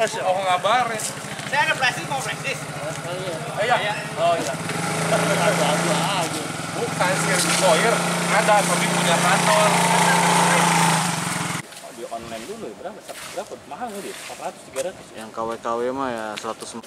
Oh ngabarin. Saya ada plastik mau plastik. Iya. Oh iya. Bukan Sir Boyer ada tapi punya kantor. Di online dulu ya berapa? Mahal nggak dia? 400, 300. Yang KW mah ya 100.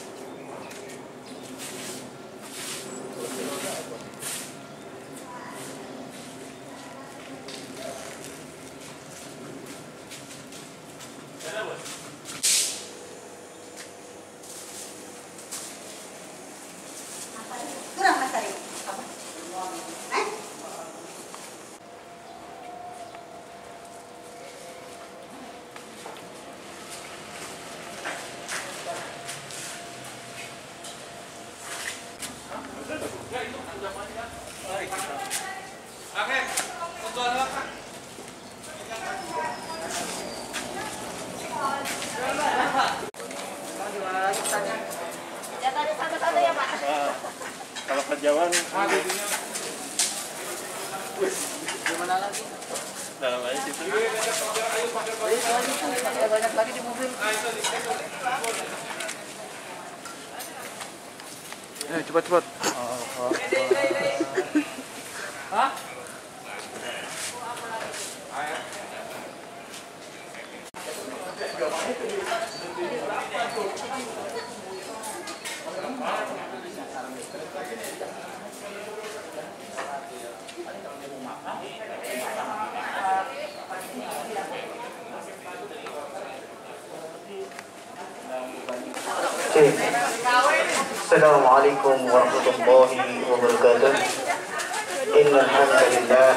Kurang Mas Ari. Apa? Oke, untuk apa? Ya tadi satu-satu ya Pak. Kalau kejauhan Gimana lagi? dalam aja situ. Ada banyak lagi di mobil. Cepat. Hah? Assalamualaikum warahmatullahi wabarakatuh. Innal hamdalillah.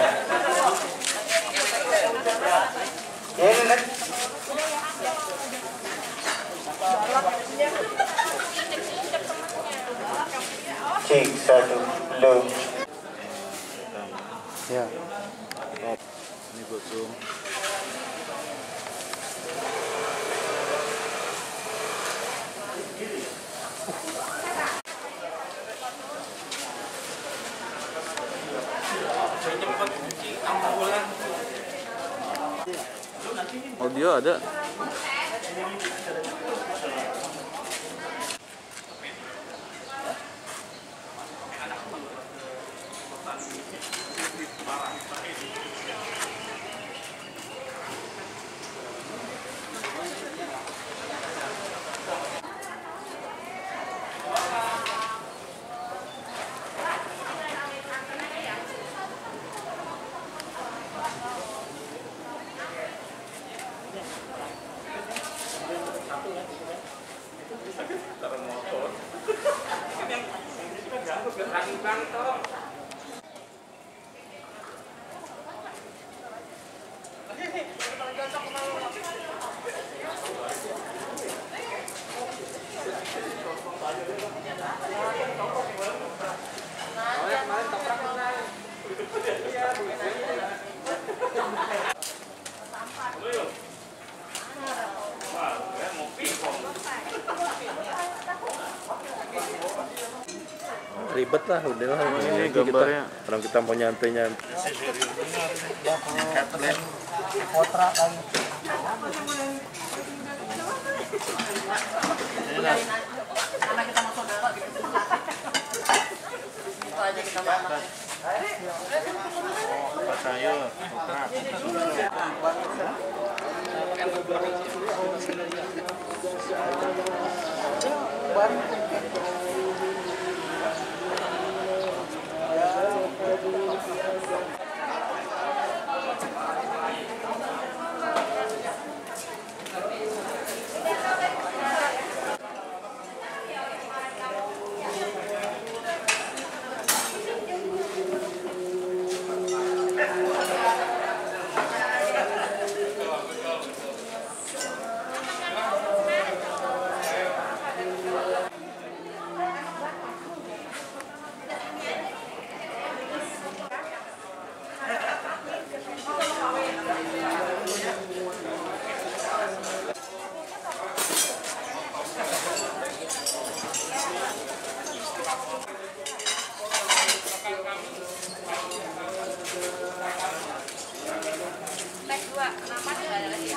Ya, Nek. Cek satu belum. Ya. Ini buat zoom. Audio ada. Ribet lah udah lah Ini gambarnya. Orang kita mau nyantai. Karena kita mau saudara gitu. Itu aja kita makan. Sayur, Kenapa tidak ada lagi?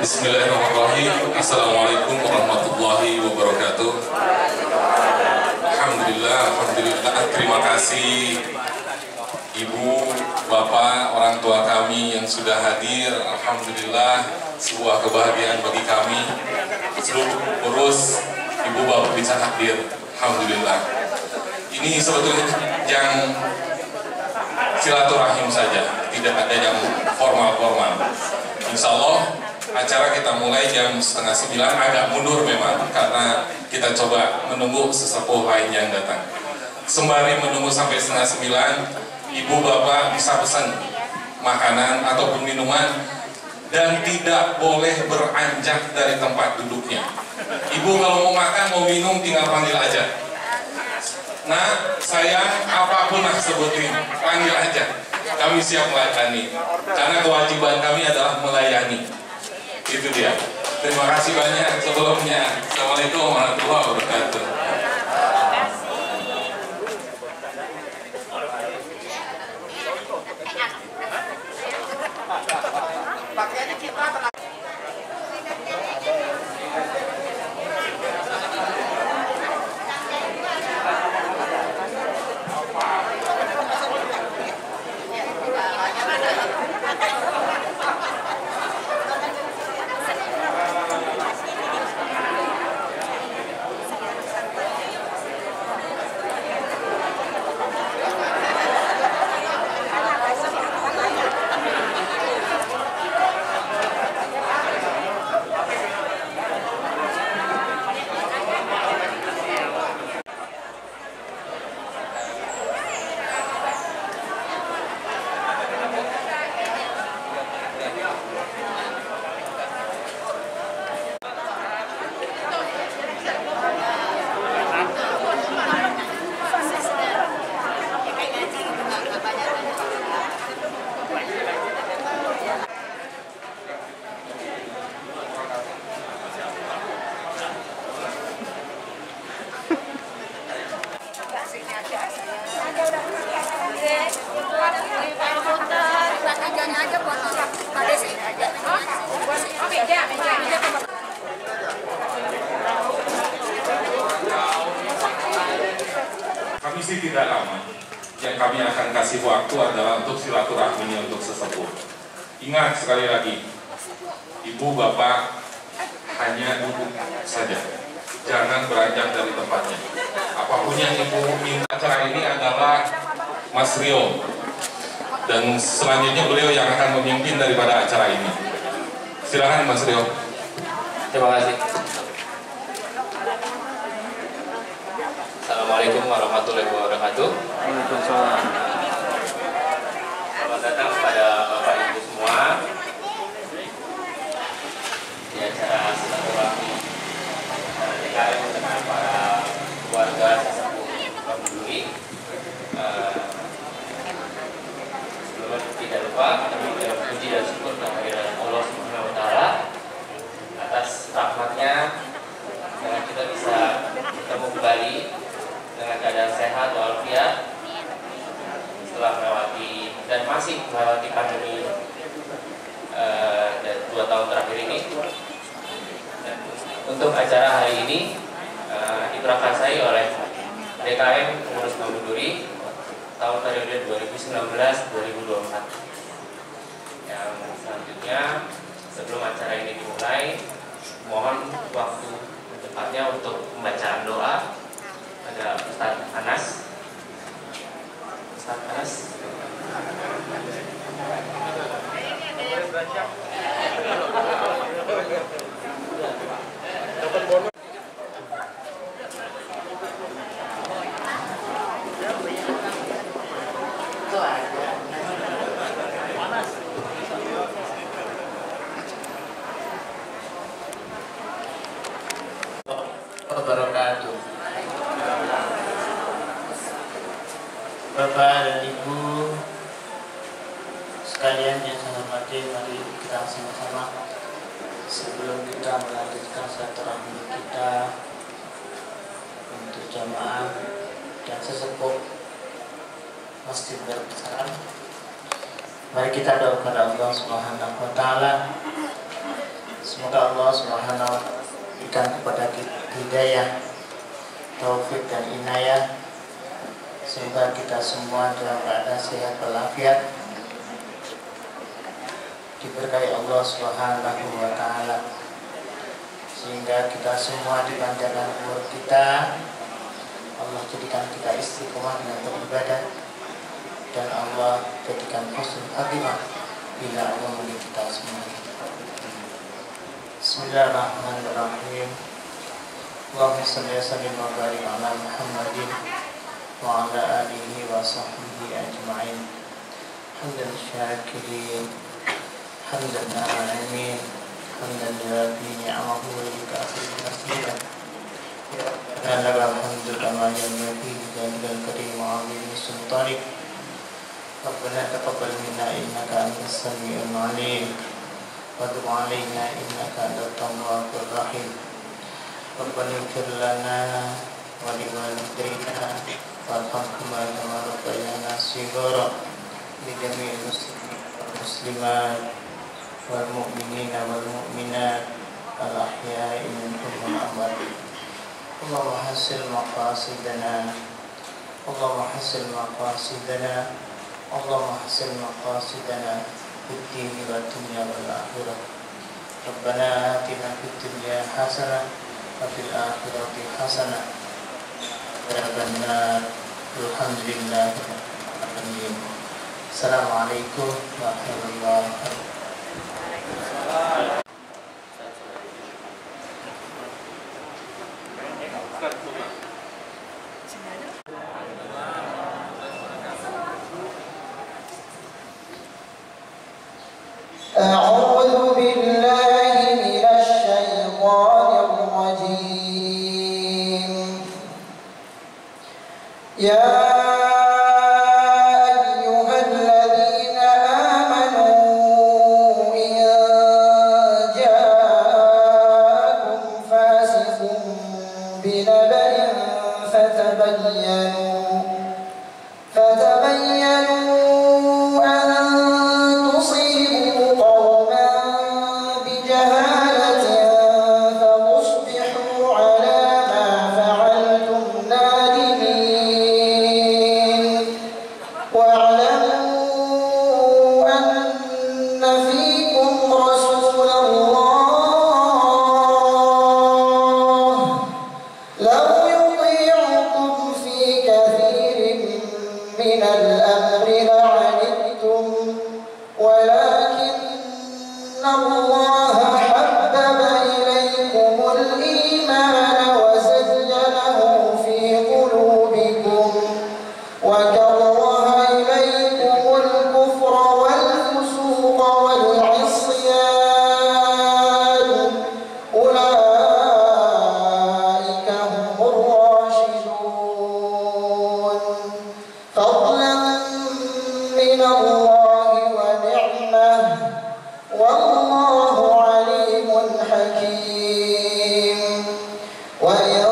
Bismillahirrahmanirrahim. Assalamualaikum warahmatullahi wabarakatuh. Alhamdulillah. Terima kasih Ibu, Bapak, orang tua kami yang sudah hadir. Alhamdulillah, sebuah kebahagiaan bagi kami. Seluruh pengurus, Ibu, Bapak bisa hadir. Alhamdulillah. Ini sebetulnya yang silaturahim saja, tidak ada yang formal-formal. Insya Allah acara kita mulai jam 8:30, agak mundur memang karena kita coba menunggu sesepuh lain yang datang. Sembari menunggu sampai 8:30, Ibu Bapak bisa pesan makanan ataupun minuman dan tidak boleh beranjak dari tempat duduknya. Ibu kalau mau makan, mau minum tinggal panggil aja. Nah, sayang, apapun lah sebutin, panggil aja. Kami siap melayani, karena kewajiban kami adalah melayani. Itu dia. Terima kasih banyak sebelumnya. Assalamualaikum warahmatullahi wabarakatuh. Kami sih tidak lama. Yang kami akan kasih waktu adalah untuk silaturahminya untuk sesepuh. Ingat sekali lagi, ibu bapak hanya duduk saja, jangan beranjak dari tempatnya. Apapun yang ibu minta. Acara ini adalah Mas Rio, dan selanjutnya beliau yang akan memimpin daripada acara ini. Silakan Mas Rio. Terima kasih. Assalamualaikum warahmatullahi wabarakatuh. Waalaikumsalam. Selamat datang kepada Bapak Ibu semua di acara silaturahmi DKM dengan para keluarga sesepuh Bamduri. Sebelumnya tidak lupa kami mengucapkan puji dan syukur kehadiran Allah Subhanahu wa Ta'ala atas rahmatnya dengan kita bisa bertemu kembali dengan keadaan sehat walafiat setelah melewati dan masih melewati pandemi 2 tahun terakhir ini. Dan untuk acara hari ini diprakarsai oleh DKM Pengurus Bamduri tahun periode 2019-2024. Yang selanjutnya, sebelum acara ini dimulai, mohon waktu tepatnya untuk pembacaan doa. Ada Ustaz Anas. Ustaz Anas. Wabarakatuh. Bapak dan Ibu sekalian yang saya hormati, mari kita sama-sama sebelum kita melanjutkan silaturahmi kita untuk jamaah dan sesepuh Masjid Besar, mari kita doa kepada Allah Subhanahu wa Ta'ala. Semoga Allah Subhanahu wa Ta'ala berikan kepada kita hidayah, taufik dan inayah. Semoga kita semua dalam keadaan sehat walafiat, diberkahi Allah Subhanahu wa Ta'ala, sehingga kita semua dipanjangkan umur kita, Allah jadikan kita istiqomah dengan beribadah, dan Allah jadikan husnul khatimah bila Allah memilih kita semua. Bismillahirrahmanirrahim. Allahumma shalli wa sallim wa barik ala Muhammadin wa ala alihi wa sahbihi ajma'in. Hamdan syakirin, hamdan na'imin, hamdan yuafi ni'amahu wa yukafi'u nasiran. Dan lakal hamdu kama yanbaghi lidzikal karim wa 'azimi sultanik. Rabbana taqabbal minna innaka antas samiul 'alim wa tub 'alaina innaka antat tawwabur rahim. Rabbana ighfir lana wa liwalidayna warhamhuma kama rabbayana shighara. Li jami'il muslimin wal muslimat wal mu'minina wal mu'minat al ahya'i minhum wal amwat. Allahumma hassil maqasidana, Allahumma hassil maqasidana, Allahumma hassil maqasidana fid dini wad dunya wal akhirah. Rabbana atina fid dunya hasanah wa fil akhirati hasanah wa qina adzabannar. Alhamdulillah. Assalamualaikum warahmatullahi wabarakatuh. أعوذ بالله من الشيطان الرجيم. يا أيها الذين آمنوا إن جاءكم فاسق بنبأ فتبينوا أن تصيبوا من الأمر لعنتم ولكن الله حبب إليكم الإيمان وزينه في قلوبكم وكره إليكم الكفر والفسوق والعصيان أولئك هم الراشدون فضلا من الله ونعمة والله عليم حكيم وإن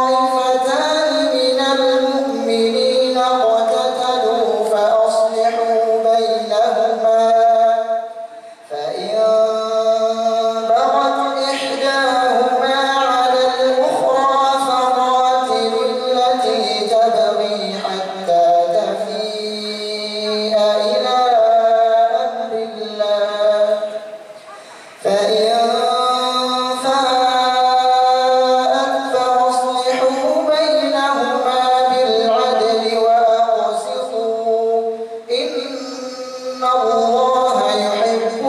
طائفتان من المؤمنين اقتتلوا فأصلحوا بينهما فإن بغت إحداهما على الأخرى فقاتلوا التي تبغي حتى تفيء إلى أمر الله فإن فاءت فأصلحوا بينهما بالعدل وأقسطوا إن الله يحب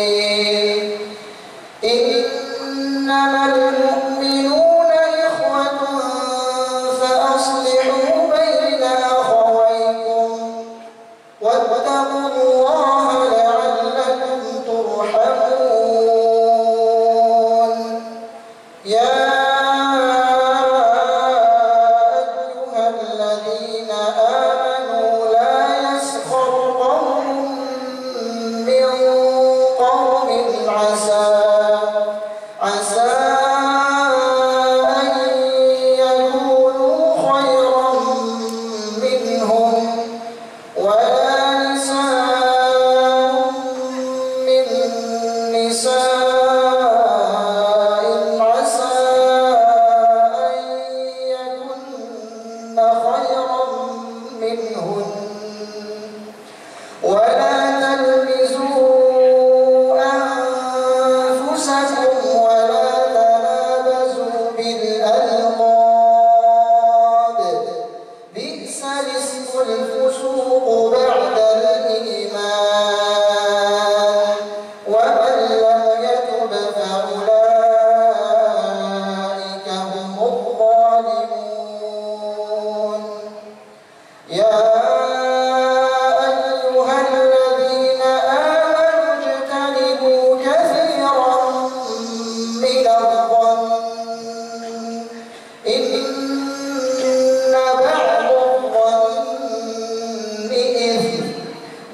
المقسطين إنما المؤمنون إخوة فأصلحوا بين أخويكم واتقوا الله لعلكم ترحمون يا أيها الذين آمنوا لا يسخر قوم من قوم عسى أن يكونوا خيرا منهم ولا نساء من نساء عسى أن يكن خيرا منهن ولا تلمزوا أنفسكم ولا تنابزوا بالألقاب بئس الاسم الفسوق بعد الإيمان ومن لم يتب فأولئك هم الظالمون يا أيها الذين آمنوا اجتنبوا كثيرا من الظن إن بعض الظن إثم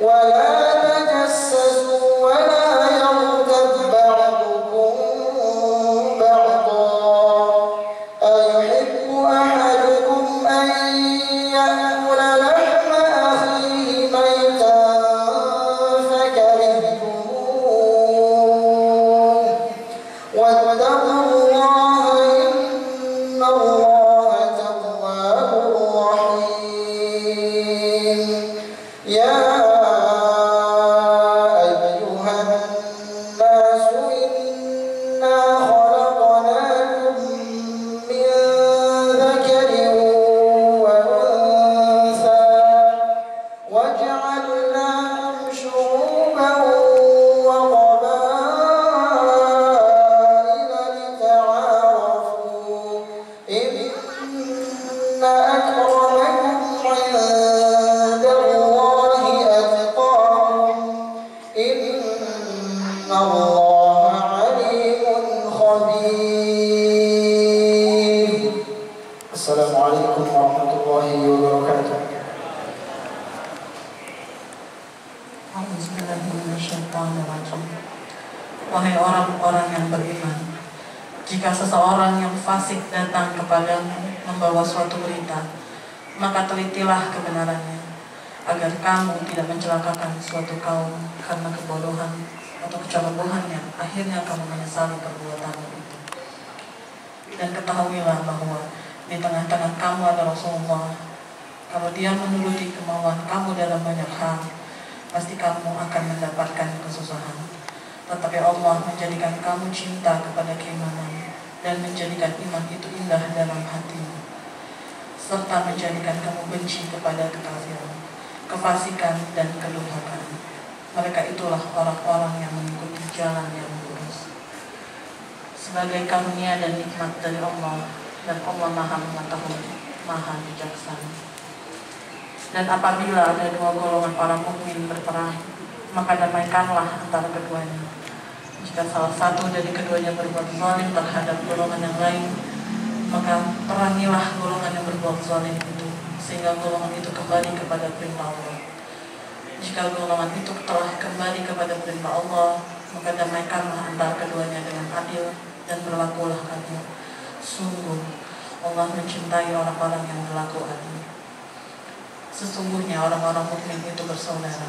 ولا تجسسوا ولا يغتب بعضكم بعضا أيحب أحدكم أن يأكل لحم أخيه ميتا فكرهتموه واتقوا الله إن الله تواب رحيم يا أيها الناس إنا خلقناكم من ذكر وأنثى وجعلناكم شعوبا وقبائل لتعارفوا إن أكرمكم عند الله أتقاكم إن الله عليم خبير السلام عليكم ورحمة الله وبركاته Bismillahirrahmanirrahim. Wahai orang-orang yang beriman, jika seseorang yang fasik datang kepadamu membawa suatu berita, maka telitilah kebenarannya, agar kamu tidak mencelakakan suatu kaum karena kebodohan atau kecerobohan yang akhirnya kamu menyesali perbuatanmu itu. Dan ketahuilah bahwa di tengah-tengah kamu ada Rasulullah. Kalau dia menuruti kemauan kamu dalam banyak hal, pasti kamu akan mendapatkan kesusahan. Tetapi Allah menjadikan kamu cinta kepada keimanan dan menjadikan iman itu indah dalam hatimu, serta menjadikan kamu benci kepada kekafiran, kefasikan, dan kedurhakaan. Mereka itulah orang-orang yang mengikuti jalan yang lurus. Sebagai karunia dan nikmat dari Allah, dan Allah Maha Mengetahui, Maha Bijaksana. Dan apabila ada dua golongan orang mukmin berperang, maka damaikanlah antara keduanya. Jika salah satu dari keduanya berbuat zalim terhadap golongan yang lain, maka perangilah golongan yang berbuat zalim itu, sehingga golongan itu kembali kepada perintah Allah. Jika golongan itu telah kembali kepada perintah Allah, maka damaikanlah antara keduanya dengan adil, dan berlakulah adil. Sungguh Allah mencintai orang-orang yang berlaku adil. Sesungguhnya orang-orang mukmin itu bersaudara.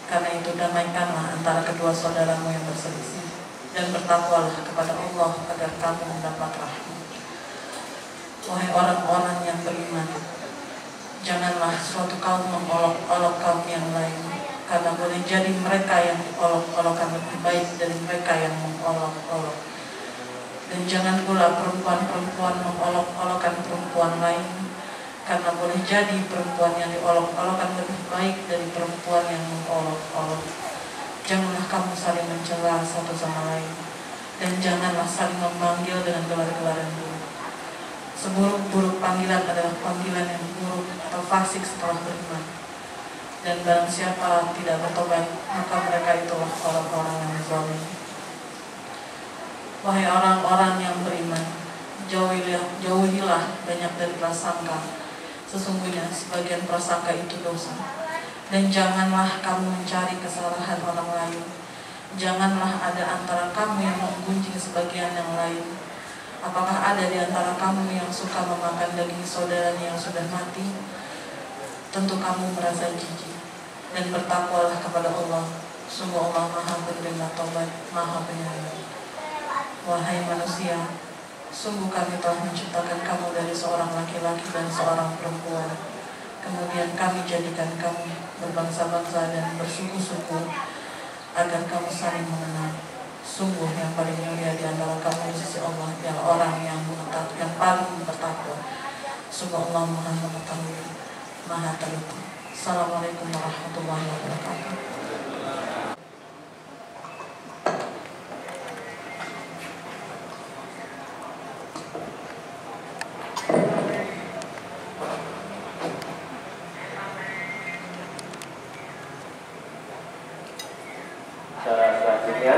Karena itu damaikanlah antara kedua saudaramu yang berselisih, dan bertakwalah kepada Allah agar kamu mendapat rahmat. Wahai orang-orang yang beriman, janganlah suatu kaum mengolok-olok kaum yang lain, karena boleh jadi mereka yang olok-olokan lebih baik dari mereka yang mengolok-olok. Dan jangan pula perempuan-perempuan mengolok-olokan perempuan lain, karena boleh jadi perempuan yang diolok-olokan lebih baik dari perempuan yang mengolok-olok. Janganlah kamu saling mencela satu sama lain, dan janganlah saling memanggil dengan gelar-gelar yang buruk. Seburuk-buruk panggilan adalah panggilan yang buruk atau fasik setelah beriman. Dan barang siapa tidak bertobat, maka mereka itulah orang-orang yang zalim. Wahai orang-orang yang beriman, jauhilah banyak dari prasangka. Sesungguhnya sebagian prasangka itu dosa. Dan janganlah kamu mencari kesalahan orang lain. Janganlah ada antara kamu yang menggunjing sebagian yang lain. Apakah ada di antara kamu yang suka memakan daging saudaranya yang sudah mati? Tentu kamu merasa jijik. Dan bertakwalah kepada Allah. Sungguh Allah Maha Penerima Taubat, Maha Penyayang. Wahai manusia, sungguh kami telah menciptakan kamu dari seorang laki-laki dan seorang perempuan. Kemudian kami jadikan kamu berbangsa-bangsa dan bersuku-suku, agar kamu saling mengenal. Sungguh yang paling mulia di antara kamu di sisi Allah yang orang yang paling bertakwa. Sungguh Allah Maha Mengetahui, Maha Teliti. Assalamualaikum warahmatullahi wabarakatuh. Secara selanjutnya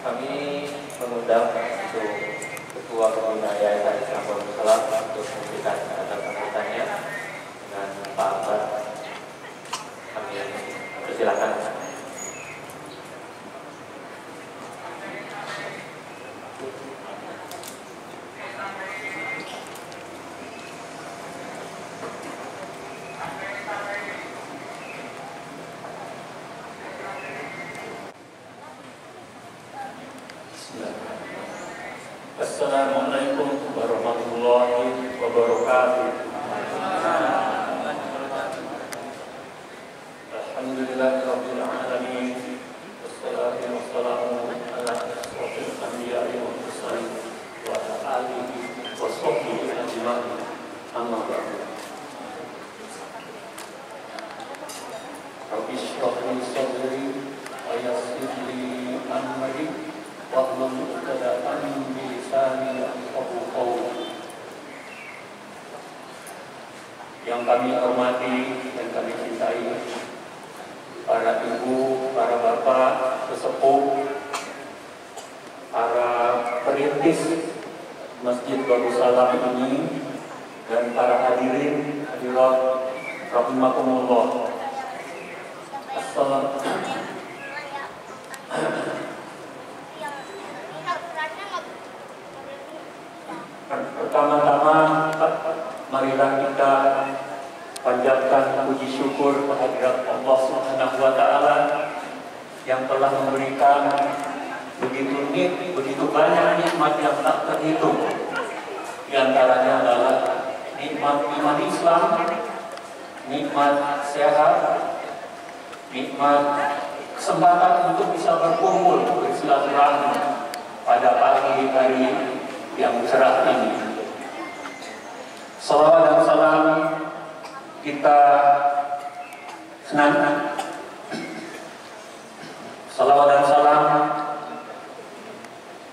kami mengundang untuk Ketua Pembina Yayasan Islam Salam untuk memberikan sambutannya dengan Pak Ahmad. Kami persilakan. Assalamualaikum warahmatullahi wabarakatuh. Alhamdulillahirabbil alamin. Wassalatu wassalamu ala asyrofil anbiya'i wal mursalin wa ala alihi wa sahbihi ajma'in. Amma ba'du. Rabbi shrah li sadri wa yassir li amri wahlul 'uqdatam min lisani yafqahu qawli. Yang kami hormati dan kami cintai para ibu, para bapak, sesepuh, para perintis Masjid Darussalam ini, dan para hadirin hadirat rahimakumullah. Pertama-tama, marilah kita panjatkan puji syukur kehadirat Allah Subhanahu wa Ta'ala yang telah memberikan begitu banyak nikmat yang tak terhitung. Di antaranya adalah nikmat iman Islam, nikmat sehat, nikmat kesempatan untuk bisa berkumpul bersilaturahmi pada pagi hari yang cerah ini. Salawat dan salam kita salawat dan salam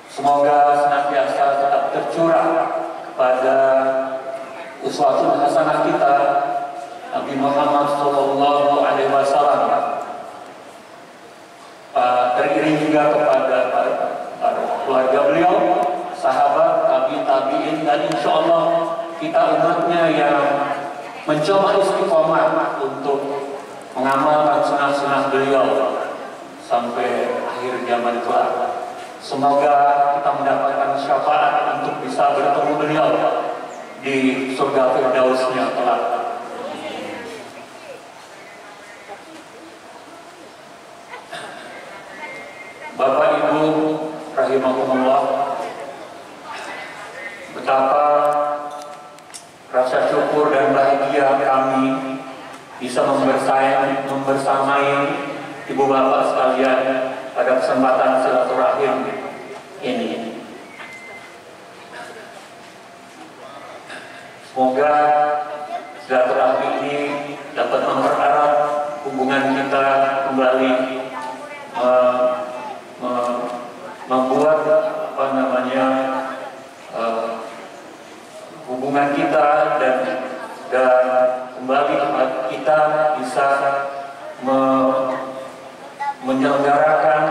semoga senantiasa tetap tercurah kepada uswatun hasanah kita Nabi Muhammad Sallallahu Alaihi Wasallam, teriring juga kepada keluarga beliau, sahabat, tabi'in, dan insya Allah kita umatnya yang mencoba istiqomah untuk mengamalkan sunnah-sunnah beliau sampai akhir zaman kelak. Semoga kita mendapatkan syafaat untuk bisa bertemu beliau di surga Firdausnya kelak. Bapak Ibu rahimahumullah, betapa rasa syukur dan bahagia kami bisa membersamai Ibu Bapak sekalian pada kesempatan silaturahim ini. Semoga silaturahmi ini dapat mempererat hubungan kita kembali, membuat hubungan kita dan kembali kita bisa menyelenggarakan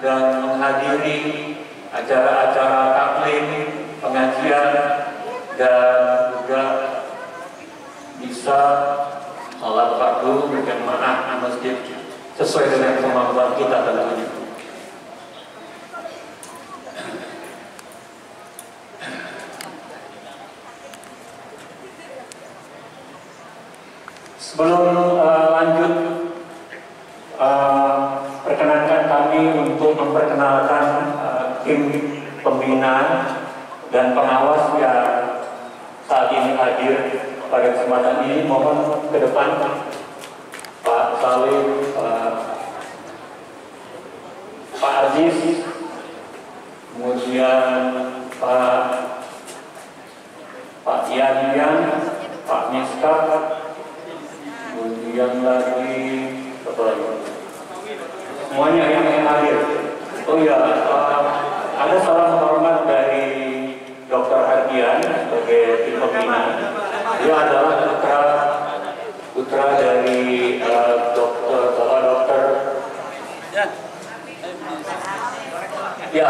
dan menghadiri acara-acara taklim, pengajian, dan juga bisa sholat fardu berjamaah di masjid sesuai dengan kemampuan kita tentunya. Sebelum lanjut, perkenankan kami untuk memperkenalkan tim pembina dan pengawas yang saat ini hadir pada kesempatan ini. Mohon ke depan Pak Salim, Pak Aziz, kemudian Pak Yan, Pak Miskak, kemudian lagi semuanya yang hadir. Oh ya, ada salam hormat dari Dr. Ardian sebagai tim pembina. Dia adalah putra dari dokter. Ya.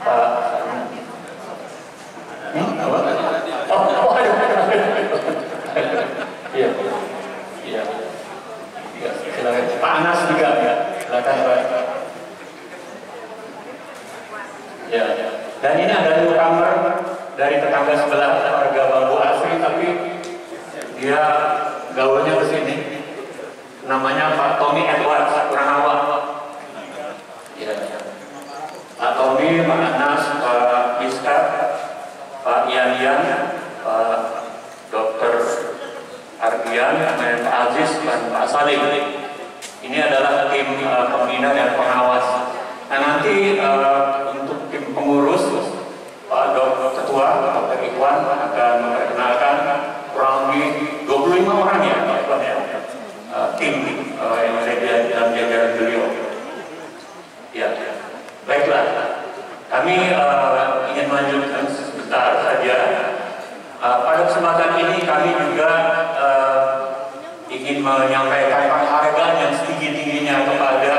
Pak. Iya. Silakan. Pak Anas juga, ya. Silakan Pak. Ya. Dan ini ada newcomer dari tetangga sebelah, warga Bambu Asri, tapi dia gaulnya ke sini. Namanya Pak Tommy Edwards, kurang awal. Ya. Pak Tommy, Pak Anas, Pak Miskak, Pak Yan, Pak Dr. Ardian, dan Pak Aziz, dan Pak Salim. Ini adalah tim pembina dan pengawas. Nah, nanti untuk tim pengurus, Pak Ketua, Dr. Ikhwan akan memperkenalkan kurang lebih 25 orang ya, Pak Ikhwan ya, tim yang ada di dalam jajaran beliau. Ya, baiklah. Kami ingin melanjutkan sebentar saja. Pada kesempatan ini kami juga ingin menyampaikan penghargaan yang setinggi-tingginya kepada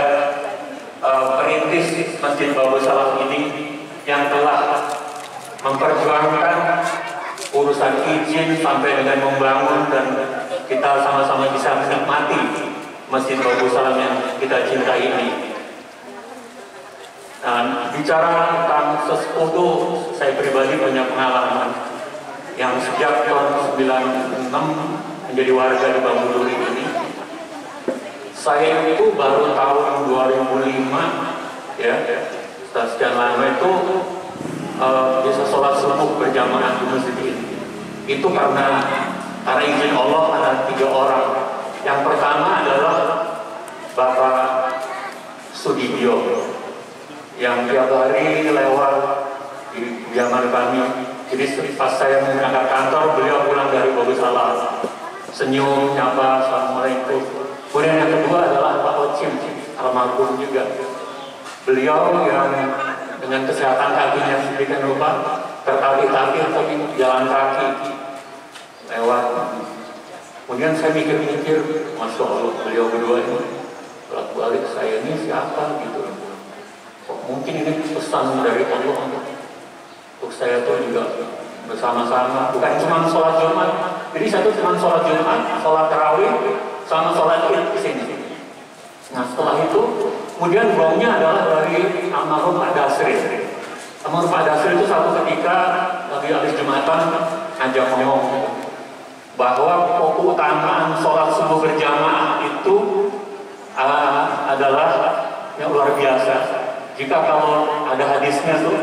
perintis Masjid Babul Salam ini yang telah memperjuangkan urusan izin sampai dengan membangun, dan kita sama-sama bisa menikmati Masjid Babul Salam yang kita cintai ini. Nah, bicara tentang sesepuh itu, saya pribadi punya pengalaman yang sejak tahun 96 menjadi warga di Bambu Duri ini. Saya itu baru tahun 2005 ya, setelah sekian lama itu bisa sholat subuh berjamaah di masjid ini. Itu karena izin Allah ada 3 orang. Yang pertama adalah Bapak Sudibyo yang tiap hari lewat zaman kami. Jadi pas saya berangkat kantor, beliau pulang dari Darussalam, senyum, nyapa, assalamualaikum. Kemudian yang kedua adalah Pak Ocim, almarhum juga. Beliau yang dengan kesehatan kakinya sedemikian rupa, tertatih-tatih tapi jalan kaki lewat. Kemudian saya mikir-mikir, Masya Allah, beliau berdua ini balik saya ini siapa gitu. Kok mungkin ini pesan dari Allah untuk saya tuh juga bersama-sama, bukan cuma sholat Jumat. Jadi saya tuh cuma sholat Jumat, sholat tarawih, sama sholat Id di sini. Nah setelah itu, kemudian gongnya adalah dari almarhum Pak Dasri. Almarhum Pak Dasri itu satu ketika lagi habis Jumatan ngajak ngomong bahwa keutamaan sholat subuh berjamaah itu adalah yang luar biasa. Jika kalau ada hadisnya tuh,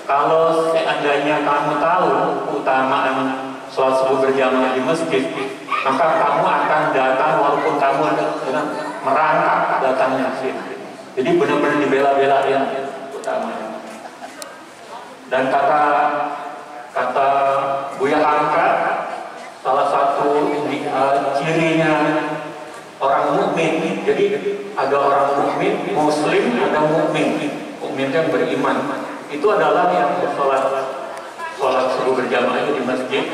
kalau seandainya kamu tahu keutamaan sholat subuh berjamaah di masjid, maka kamu akan datang walaupun kamu dengan merangkak datangnya sih. Jadi benar-benar dibela-belain utamanya. Dan kata Buya Hamka, salah satu cirinya orang mukmin. Jadi ada orang mukmin, muslim, ada mukmin. Mukmin yang beriman. Itu adalah yang sholat subuh berjamaah itu di masjid.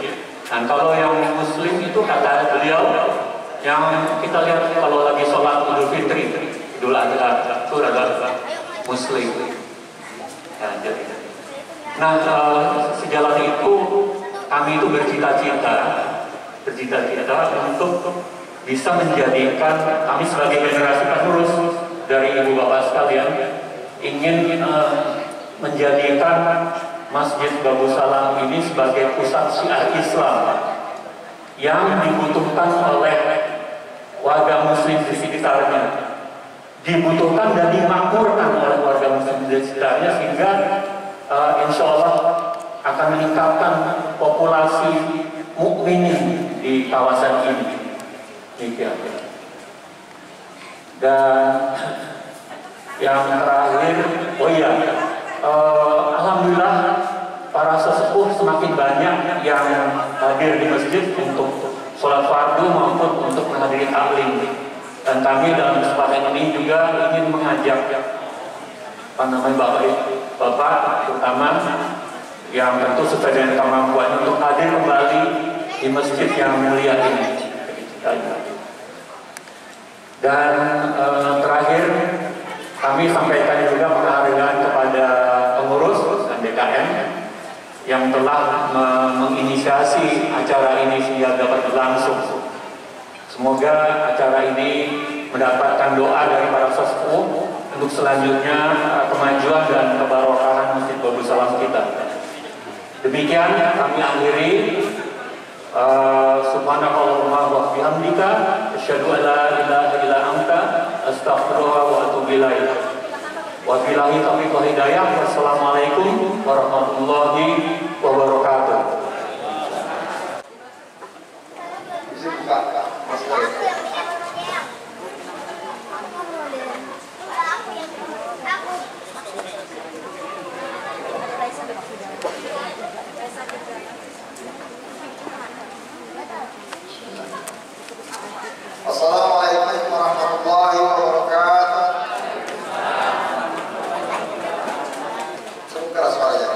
Dan kalau yang muslim itu kata beliau, yang kita lihat kalau lagi sholat Idul Fitri, Idul Adha, itu adalah muslim. Nah, sejalan itu kami itu bercita-cita untuk bisa menjadikan kami sebagai generasi penerus dari ibu bapak sekalian ingin menjadikan Masjid Darussalam ini sebagai pusat syiar Islam yang dibutuhkan oleh warga muslim di sekitarnya, dibutuhkan dan dimakmurkan oleh warga muslim di sekitarnya, sehingga insya Allah akan meningkatkan populasi mukminin di kawasan ini. Dan yang terakhir, alhamdulillah para sesepuh semakin banyak yang hadir di masjid untuk sholat fardu maupun untuk menghadiri taklim. Dan kami dalam kesempatan ini juga ingin mengajak bapak terutama yang tentu sesuai dengan kemampuan untuk hadir kembali di masjid yang mulia ini. Dan terakhir kami sampaikan juga penghargaan kepada pengurus dan DKM yang telah menginisiasi acara ini sehingga dapat berlangsung. Semoga acara ini mendapatkan doa dari para sesepuh untuk selanjutnya kemajuan dan kebarokahan Masjid Darussalam kita. Demikian kami akhiri. Subhanakallahumma wa bihamdika asyhadu an la ilaha illa anta astaghfiruka wa atubu ilaik. Wabillahi taufiq wal hidayah. Wassalamualaikum warahmatullahi wabarakatuh. Assalamualaikum warahmatullahi wabarakatuh. Cukup keras suaranya.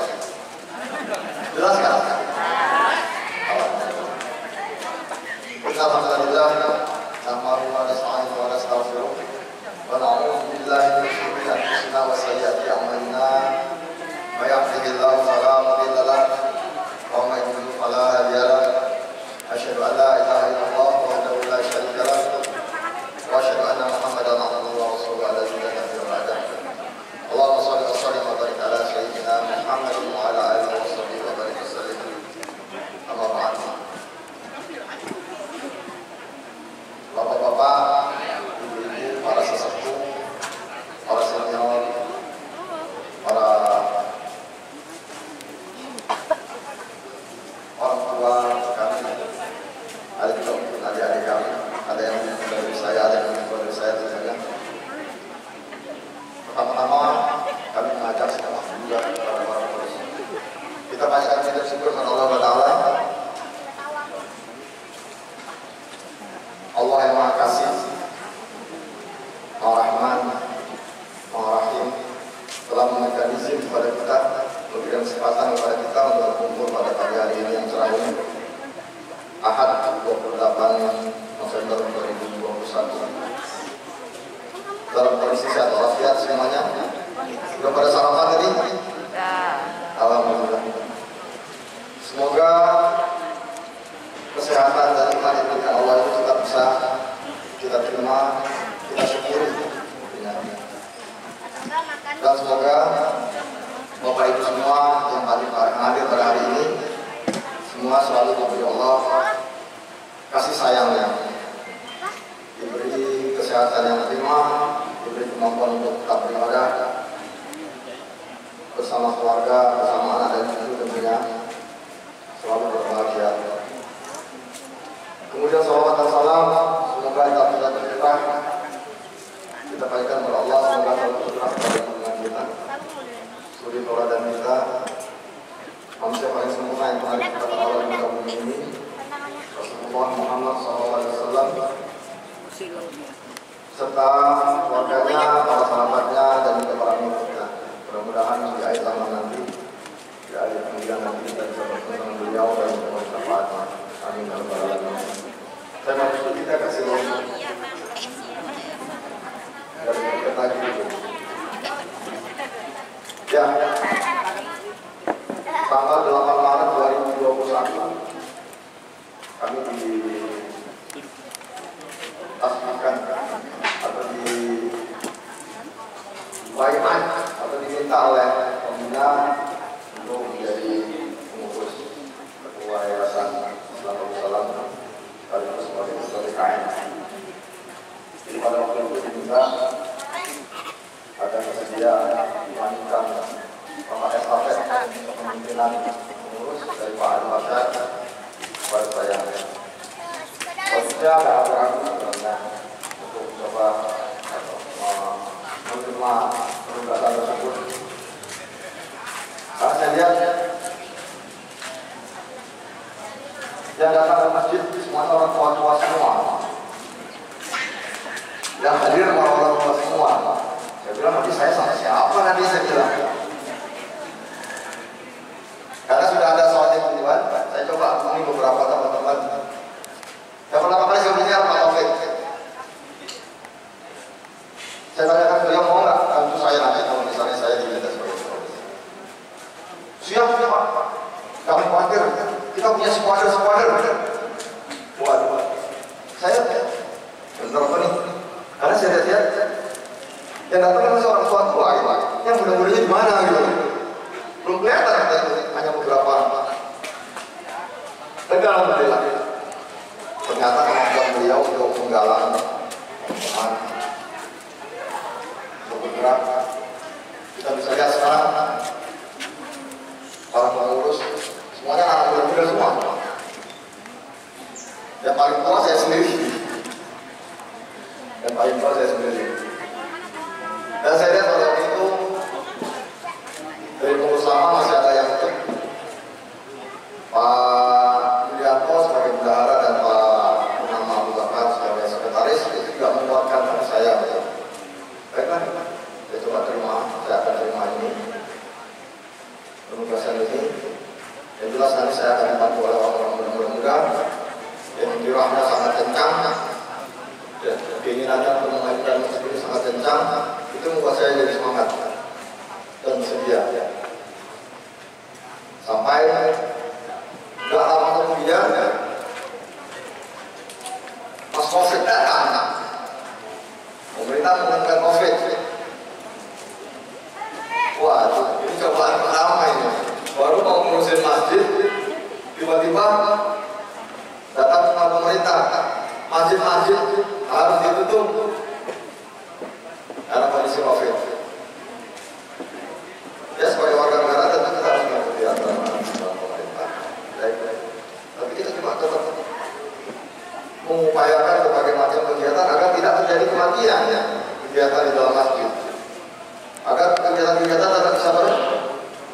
Kita panjatkan puji syukur kepada Allah Taala. Allah yang Maha Kasih, Maha Rahman, Maha Rahim, telah memberikan izin kepada kita, memberikan kesempatan kepada kita untuk berkumpul pada pagi hari ini yang cerah ini, Ahad 28 November 2021. Dalam kondisi sehat walafiat semuanya. Sudah pada sarapan tadi? Alhamdulillah. Semoga kesehatan dan iman yang diberikan Allah itu tetap bisa kita terima, kita syukuri. Dan semoga Bapak Ibu semua yang hadir pada hari ini semua selalu diberi Allah kasih sayangnya, diberi kesehatan yang prima, diberi kemampuan untuk tetap beribadah bersama keluarga, bersama anak dan cucu tentunya, selalu berbahagia. Kemudian salawat dan salam semoga kita tercurah, kita panjatkan kepada Allah, semoga selalu tercurah kepada junjungan kita, suri tauladan kita, manusia paling sempurna yang pernah diciptakan Allah di muka bumi ini, Rasulullah Muhammad SAW, serta keluarganya, para sahabatnya, dan juga para pengikutnya. Mudah-mudahan di akhir zaman nanti, di akhir kemudian nanti kita bisa bertemu dengan beliau dan bermanfaat. Amin ya rabbal alamin. Saya mau kita kasih dari kita lagi dulu. Ya, tanggal 8 Maret 2021 kami ditasbihkan atau diwajibkan atau diminta oleh pembina untuk menjadi pengurus ketua Yayasan Islam Salam sekaligus sebagai ketua DKM. Jadi pada waktu itu diminta agar bersedia melanjutkan tongkat estafet kepemimpinan pengurus dari Pak Adi Basyar kepada saya. Selanjutnya agak ragu sebenarnya untuk coba menerima penugasan tersebut. Karena saya lihat yang datang ke masjid semuanya orang tua-tua semua, yang hadir orang tua semua. Saya bilang nanti saya sama siapa nanti saya bilang. Karena sudah ada soalnya kunjungan, saya coba hubungi beberapa teman-teman. Yang pertama kali saya hubungi Pak Taufik. Saya tanyakan beliau mau nggak bantu saya nanti kalau misalnya saya diminta sebagai pengurus. Siap Pak. Kami khawatir. Kita punya squader. Waduh. Saya bentar apa nih? Karena saya lihat yang datang kan seorang tua gitu. Yang mudah-mudahnya di mana gitu. Belum kelihatan hanya beberapa. Tapi alhamdulillah. Ternyata kemampuan beliau untuk menggalang teman untuk bergerak. Kita bisa lihat sekarang para pengurus semuanya anak muda semua. Yang paling tua saya sendiri. Dan saya lihat pada waktu itu dari pengurus lama masih ada yang ikut. Pak Yulianto sebagai bendahara dan Pak Muhammad Abu Bakar sebagai sekretaris itu juga menguatkan saya. Baiklah, saya coba terima, saya akan terima ini penugasan ini. Yang jelas nanti saya akan dibantu oleh orang-orang muda-muda yang kiranya sangat kencang, keinginannya untuk memajukan masjid ini sangat kencang. Itu membuat saya jadi semangat dan sedia. Sampai tidak lama kemudian pas COVID datang, pemerintah mengumumkan COVID. Waduh, ini cobaan pertama ini. Baru mau ngurusin masjid, tiba-tiba datang ke pemerintah, masjid-masjid harus ditutup karena kondisi COVID. Ya, sebagai warga negara tentu kita harus mengikuti aturan pemerintah. Tapi kita juga tetap mengupayakan berbagai macam kegiatan agar tidak terjadi kematian ya, kegiatan di dalam masjid, agar kegiatan-kegiatan tetap bisa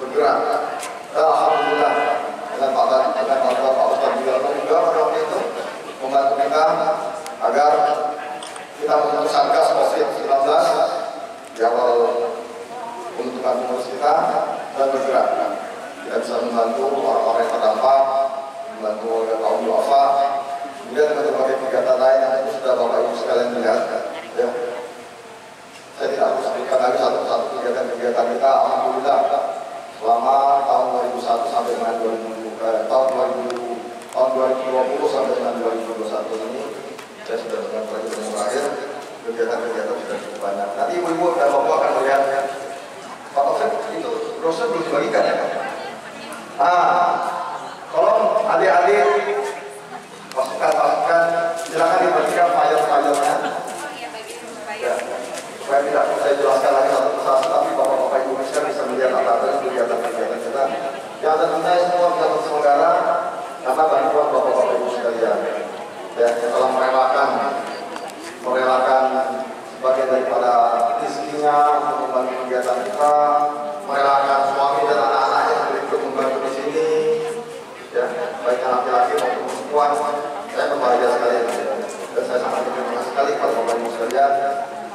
bergerak. Alhamdulillah juga pada waktu itu membantu kita agar kita membentuk Satgas COVID-19 di awal pembentukan pengurus kita dan bergerak. Kita bisa membantu orang-orang yang terdampak, membantu warga kaum duafa, kemudian dengan berbagai kegiatan lain yang itu sudah Bapak Ibu sekalian melihat. Ya. Saya tidak harus sebutkan lagi satu-satu kegiatan-kegiatan kita. Alhamdulillah selama tahun 2001 sampai dengan tahun 2020 sampai dengan 2021 ini saya sudah dengan terakhir kegiatan-kegiatan sudah cukup banyak. Nanti ibu-ibu dan bapak akan melihat Pak Taufik itu brosur belum dibagikan ya. Tolong adik-adik pasukan silakan dibagikan file-filenya. Ya, supaya tidak saya jelaskan lagi satu persatu, tapi bapak-bapak ibu bisa melihat apa-apa kegiatan-kegiatan kita. Yang tentunya semua bisa terselenggara karena bantuan bapak-bapak ibu sekalian. Ya, telah merelakan sebagian daripada rezekinya untuk membantu kegiatan kita, merelakan suami dan anak-anaknya untuk ikut membantu di sini. Ya, baik laki-laki maupun perempuan. Saya berbahagia sekali dan saya sangat berterima kasih sekali kepada bapak ibu sekalian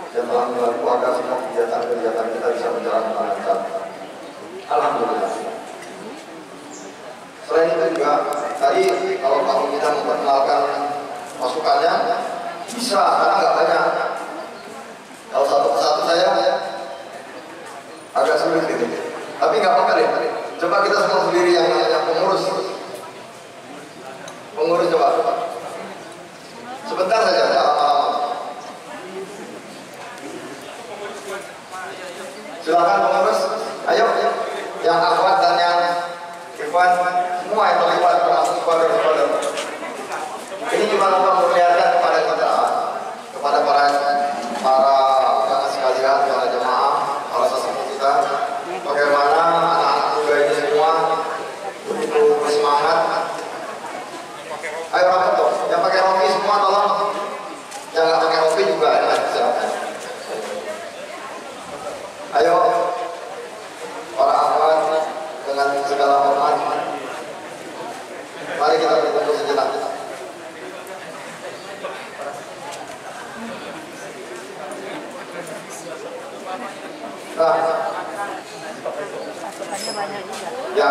yang telah membantu agar semua kegiatan-kegiatan kita bisa berjalan dengan lancar. Alhamdulillah. Selain itu juga tadi kalau Pak Pimpinan memperkenalkan masukannya bisa karena nggak banyak. Kalau satu persatu saya agak sulit gitu. Tapi nggak apa-apa deh. Coba kita semua sendiri yang namanya pengurus. Pengurus coba. Sebentar saja, jangan lama-lama. Silakan pengurus. Ayo, yang akhwat dan yang ikhwan semua yang terlibat termasuk saudara-saudara. Ini cuma untuk memperlihatkan kepada kita, kepada para undangan sekalian, para jemaah, para sesepuh kita, bagaimana anak-anak muda ini semua begitu bersemangat. Ayo rapat dong, yang pakai rompi semua tolong, yang nggak pakai rompi juga silakan. Ayo, para akhwat dengan segala hormat, mari kita berkumpul sejenak. Nah, ya,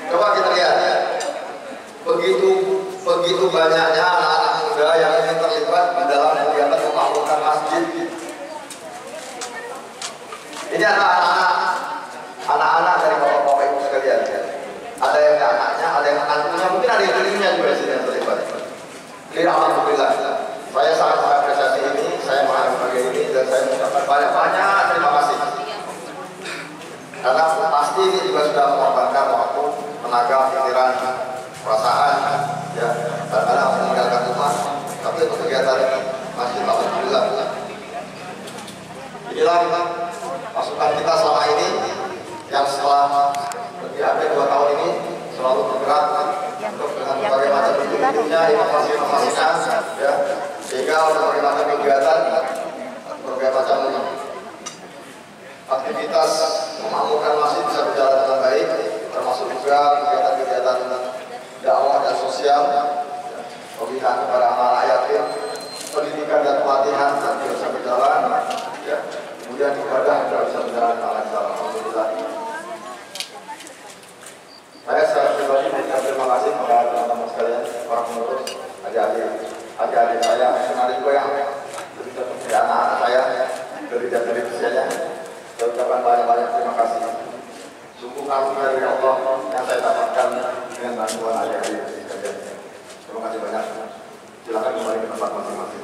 coba kita lihat ya. Begitu banyaknya anak-anak muda yang ingin terlibat di dalam kegiatan memakmurkan masjid. Ini anak-anak dari bapak-bapak ibu sekalian. Ada yang anaknya, ada yang anaknya, mungkin ada yang dirinya juga di sini yang terlibat. Jadi alhamdulillah, saya sangat apresiasi ini, saya menghargai ini dan saya mengucapkan banyak-banyak terima kasih. Karena pasti ini juga sudah mengorbankan waktu, tenaga, pikiran, perasaan, ya, kadang-kadang meninggalkan rumah, tapi untuk kegiatan ini masih alhamdulillah. Inilah pasukan kita selama ini yang setelah lebih hampir 2 tahun ini selalu bergerak untuk dengan berbagai macam bentuknya, inovasi-inovasinya, ya, sehingga berbagai macam kegiatan, berbagai macam aktivitas memakmurkan masjid bisa berjalan dengan baik, termasuk juga kegiatan-kegiatan dakwah dan sosial, pembinaan kepada anak-anak yatim, pendidikan dan pelatihan bisa berjalan, ya. Kemudian ibadah juga bisa berjalan dengan lancar. Alhamdulillah. Saya secara pribadi mengucapkan terima kasih kepada teman-teman sekalian, para pengurus, adik-adik saya, senariko yang lebih cocok dari anak-anak saya, dari usianya. Saya ucapkan banyak-banyak terima kasih. Sungguh karunia dari Allah yang saya dapatkan dengan bantuan adik-adik sekalian. Terima kasih banyak. Silakan kembali ke tempat masing-masing.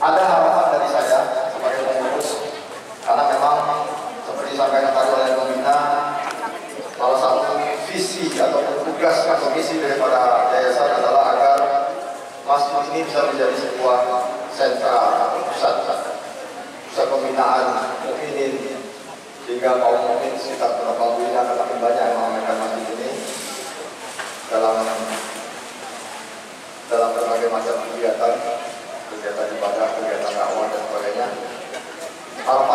Ada harapan dari saya sebagai pengurus, karena memang seperti disampaikan tadi oleh pembina, salah satu visi atau tugas atau misi daripada yayasan adalah agar masjid ini bisa menjadi sebuah sentra pusat pembinaan mukminin, sehingga kaum mukmin sekitar berapa bulan akan makin banyak yang mengamalkan masjid ini dalam berbagai macam kegiatan ibadah, kegiatan dakwah dan sebagainya. Harapan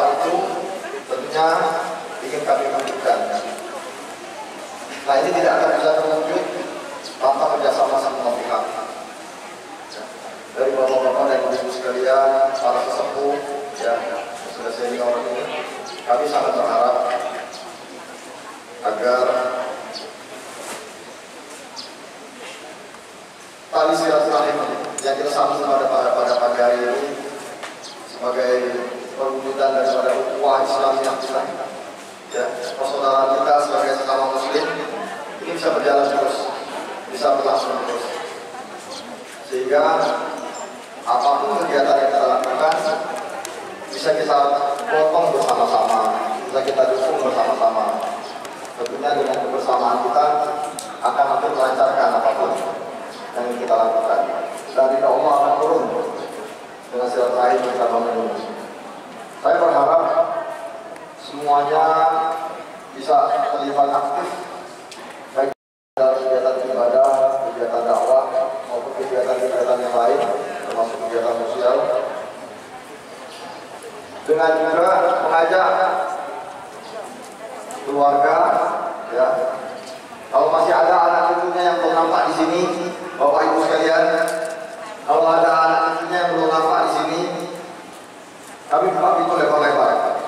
ini tidak akan bisa terwujud tanpa kerjasama semua pihak. Dari bapak-bapak dan ibu sekalian, para sesepuh, ya, sudah senior ini, kami sangat berharap agar tali silaturahim yang kita sambung pada pagi hari ini sebagai perwujudan daripada ukhuwah Islamiyah kita, ya, persaudaraan kita sebagai sesama muslim ini bisa berjalan terus, bisa berlangsung terus, sehingga apapun kegiatan yang kita lakukan bisa kita potong bersama-sama, bisa kita dukung bersama-sama. Tentunya dengan kebersamaan kita akan makin melancarkan apapun yang kita lakukan, dan tidak Allah akan turun dengan silaturahim kita bangun ini. Saya berharap semuanya bisa terlibat aktif baik dalam kegiatan ibadah, kegiatan dakwah maupun kegiatan-kegiatan yang lain, termasuk kegiatan sosial, dengan juga mengajak keluarga, ya. Kalau masih ada anak cucunya yang belum nampak di sini, Bapak Ibu sekalian, kalau ada anak cucunya yang belum nampak di sini, kami buka pintu lebar-lebar.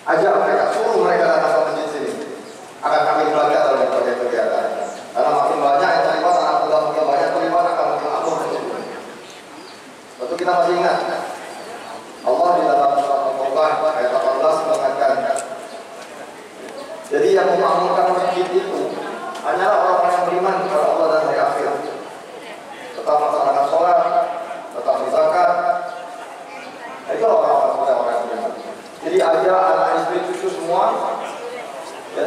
Ajak mereka, suruh mereka datang ke masjid sini. Akan kami libatkan dalam berbagai kegiatan. Karena makin banyak yang terlibat, anak muda makin banyak terlibat, akan makin akur masjid. Tentu kita masih ingat, Allah di dalam surat Al-Qur'an ayat 18 mengatakan, jadi yang memakmurkan masjid itu hanyalah orang-orang yang beriman kepada Allah dan hari akhir, tetap melaksanakan sholat, tetap berzakat. Itu orang-orang yang beriman. Jadi aja anak istri cucu semua, ya,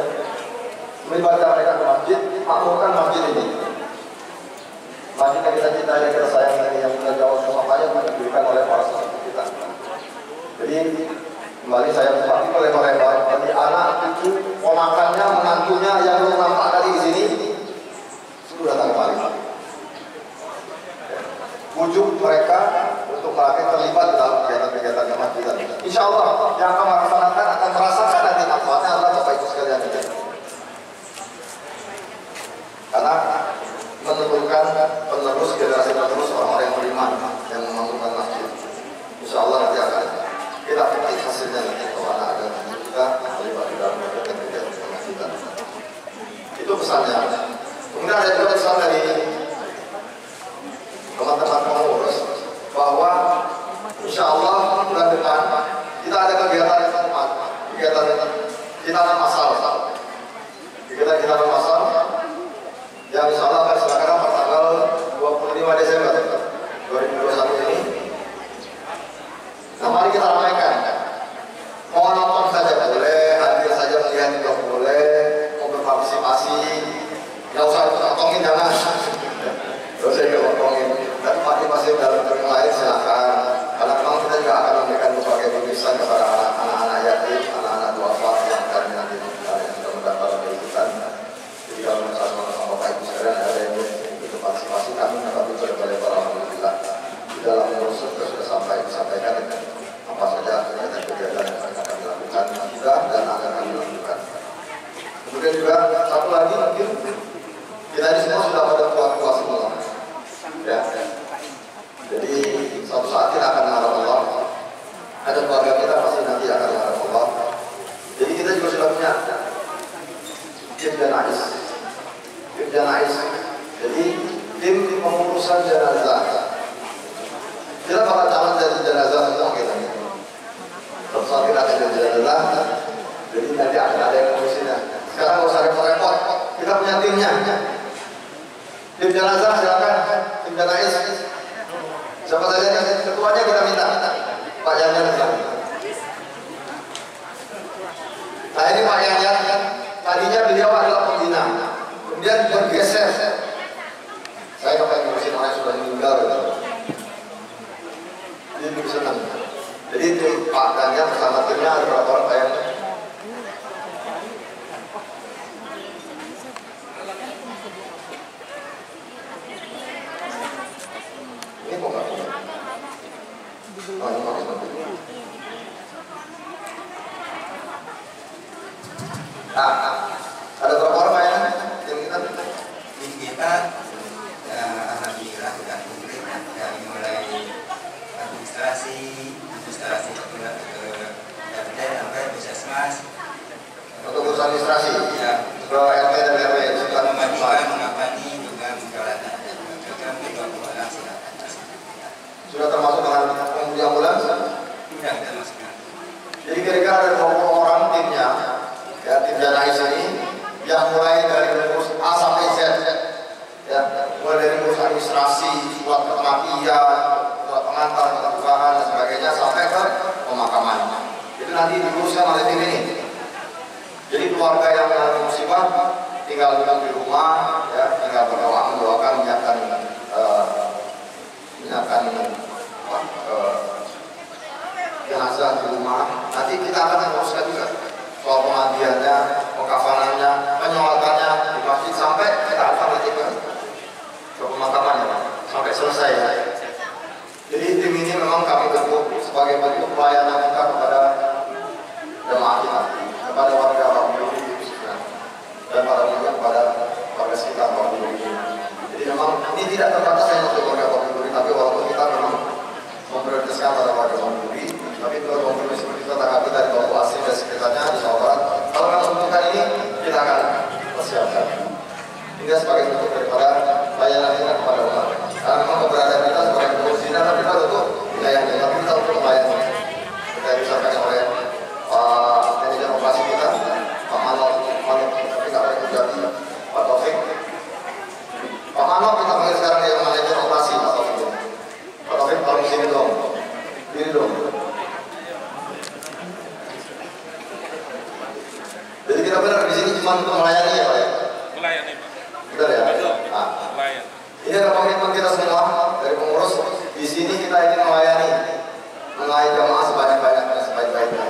melibatkan mereka ke masjid, makmurkan masjid ini. Masjid yang kita cintai, yang kita sayang ini, yang kita jauh susah payah diberikan oleh para sesepuh kita. Jadi kembali saya buka itu lebar-lebar. Jadi anak cucu, ponakannya, menantunya yang belum nampak tadi di sini, sudah datang kembali. Bujuk mereka untuk mereka terlibat dalam kegiatan-kegiatan yang masjid. Insya Allah yang akan melaksanakan akan merasakan nanti manfaatnya adalah Bapak Ibu sekalian. Karena menentukan penerus generasi penerus orang-orang yang beriman yang memakmurkan masjid. Insya Allah nanti akan kita petik hasilnya nanti kalau anak ada kita terlibat di dalam kegiatan masjid. Itu pesannya. Kemudian ada juga pesan dari teman-teman pengurus bahwa insya Allah bulan depan kita ada kegiatan kita masal, kegiatan masal yang insya Allah akan diselenggarakan pada tanggal 25 Desember 2021 ini. Nah, mari kita ramaikan. Mau nonton saja boleh, hadir saja melihat juga boleh, mau berpartisipasi, nggak usah potongin, jangan. Nggak usah potongin. Dan partisipasi dalam yang lain silakan. Karena memang kita juga akan memberikan berbagai bingkisan kepada anak-anak yatim, anak-anak duafa yang kami nanti yang sudah mendaftar pendidikan. Jadi kalau misalnya sama Bapak Ibu sekalian ada yang ikut partisipasi, kami akan lebar-lebar alhamdulillah. Di dalam brosur sudah disampaikan apa saja kegiatan yang akan kami lakukan juga dan akan kami lakukan. Kemudian juga satu lagi mungkin kita ini semua sudah pada tua semua. Ya. Jadi suatu saat kita akan menghadap Allah. Ada keluarga kita pasti nanti akan menghadap Allah. Jadi kita juga sudah punya tim janais. Tim janais. Jadi tim pengurusan jenazah. Kita bakal calon dari jenazah semua kita. Suatu saat kita akan jadi jenazah. Jadi nanti akan ada yang ngurusinnya. Sekarang nggak usah repot-repot. Kita punya timnya. Tim jenazah silakan. Tim janais. Siapa saja ketuanya kita minta. Pak Yanyan silakan. Nah ini Pak Yanyan, tadinya beliau adalah pembina, kemudian bergeser. Saya pakai ngurusin orang yang sudah meninggal. Jadi lebih senang. Jadi tim Pak Yanyan bersama timnya ada berapa orang Pak Yanyan? Ini kok nggak punya? Oh, ini pakai sepatu. Nah, ada berapa orang Pak Yanyan? administrasi. Ya. Ke RT dan RW sudah Kemajuan mengapani juga menjalankan sudah termasuk dengan pengemudi ambulans? sudah termasuk. Jadi kira-kira ada 20 orang timnya, ya tim Janais ini yang mulai dari mengurus A sampai Z, ya mulai dari mengurus administrasi, surat kematian, surat pengantar, keterbukaan dan sebagainya sampai ke pemakaman. Itu nanti diuruskan oleh tim ini. Jadi keluarga yang mengalami musibah tinggal duduk di rumah, ya tinggal berdoa, mendoakan, menyiapkan jenazah di rumah. Nanti kita akan menguruskan juga soal pemandiannya, pekafanannya, penyolatannya di masjid sampai kita akan nanti ke pemakamannya sampai selesai. Ya. Jadi tim ini memang kami bentuk sebagai bentuk pelayanan kita kepada jemaah kita, kepada warga Bangkulu dan kepada warga sekitar Bangkulu. Jadi memang ini tidak terbatas hanya untuk warga Bangkulu, tapi walaupun kita memang memprioritaskan pada warga Bangkulu, tapi kalau Bangkulu seperti kita tanggapi dari Bangkulu asli dan sekitarnya di Jawa Barat, kalau memang membutuhkan ini kita akan persiapkan. Hingga sebagai bentuk daripada layanan kita kepada umat. Karena memang keberadaan kita sebagai pengurus dinah, tapi kita untuk wilayah kita, kita untuk melayani. Kita disampaikan oleh Pak Manajer Operasi kita, Pak Manok, tapi nggak boleh terjadi, Pak Taufik. Pak Manok kita panggil sekarang dia Manajer Operasi, Pak Taufik. Pak Taufik tolong sini dong, diri dong. Jadi kita benar di sini cuma untuk melayani ya Pak ya? Melayani Pak. Benar ya? Nah, Melayani. ini adalah komitmen kita semua dari pengurus. Di sini kita ingin melayani jamaah sebanyak-banyaknya, sebaik-baiknya.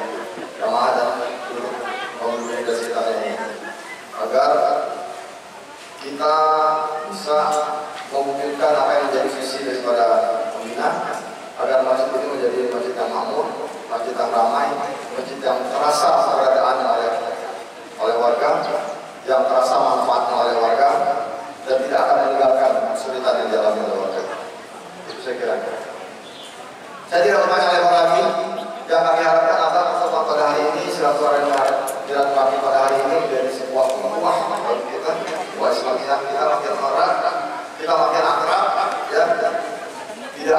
Jamaah dan penduduk di sekitarnya ini. Agar kita bisa mewujudkan apa yang menjadi visi daripada pembina, agar masjid ini menjadi masjid yang makmur, masjid yang ramai, masjid yang terasa keberadaannya oleh warga, yang terasa manfaatnya oleh warga, dan tidak akan meninggalkan kesulitan yang dialami oleh warga. Itu saya kira. Saya tidak berpanjang lebar lagi. Yang kami harapkan adalah pertemuan pada hari ini, silaturahmi kami pada hari ini menjadi sebuah penguat bagi kita, buat semakin kita makin erat, kita makin akrab, ya. Tidak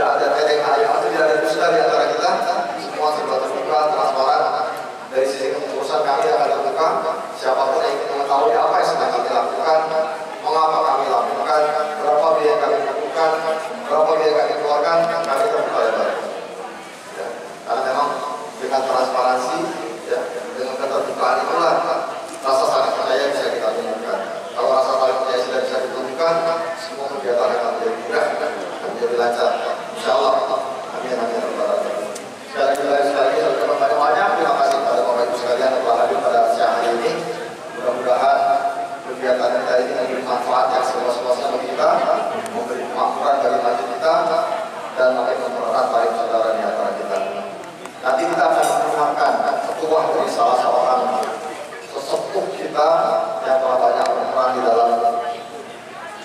ada tedeng ayam atau tidak ada dusta di antara kita. Semua serba terbuka, transparan. Dari sisi kepengurusan kami akan terbuka. Siapapun yang ingin mengetahui apa yang sedang kami lakukan, mengapa kami lakukan, berapa biaya yang kami lakukan, berapa biaya yang kami keluarkan, kami terbuka lebar. Ya. Karena memang dengan transparansi, ya, dengan keterbukaan itulah rasa saling percaya bisa kita tunjukkan. Kalau rasa saling percaya sudah bisa ditunjukkan, semua kegiatan akan menjadi mudah, akan menjadi lancar. Insya Allah. Amin. Amin. Sekali lagi banyak-banyak terima kasih kepada Bapak Ibu sekalian yang telah hadir pada siang hari ini. Mudah-mudahan kegiatan kita ini memberi manfaat yang seluas-luasnya bagi kita, memberi kemakmuran bagi masjid kita, dan makin mempererat tali persaudaraan di antara kita. Nanti kita akan mendengarkan ketua dari salah seorang sesepuh kita yang telah banyak berperan di dalam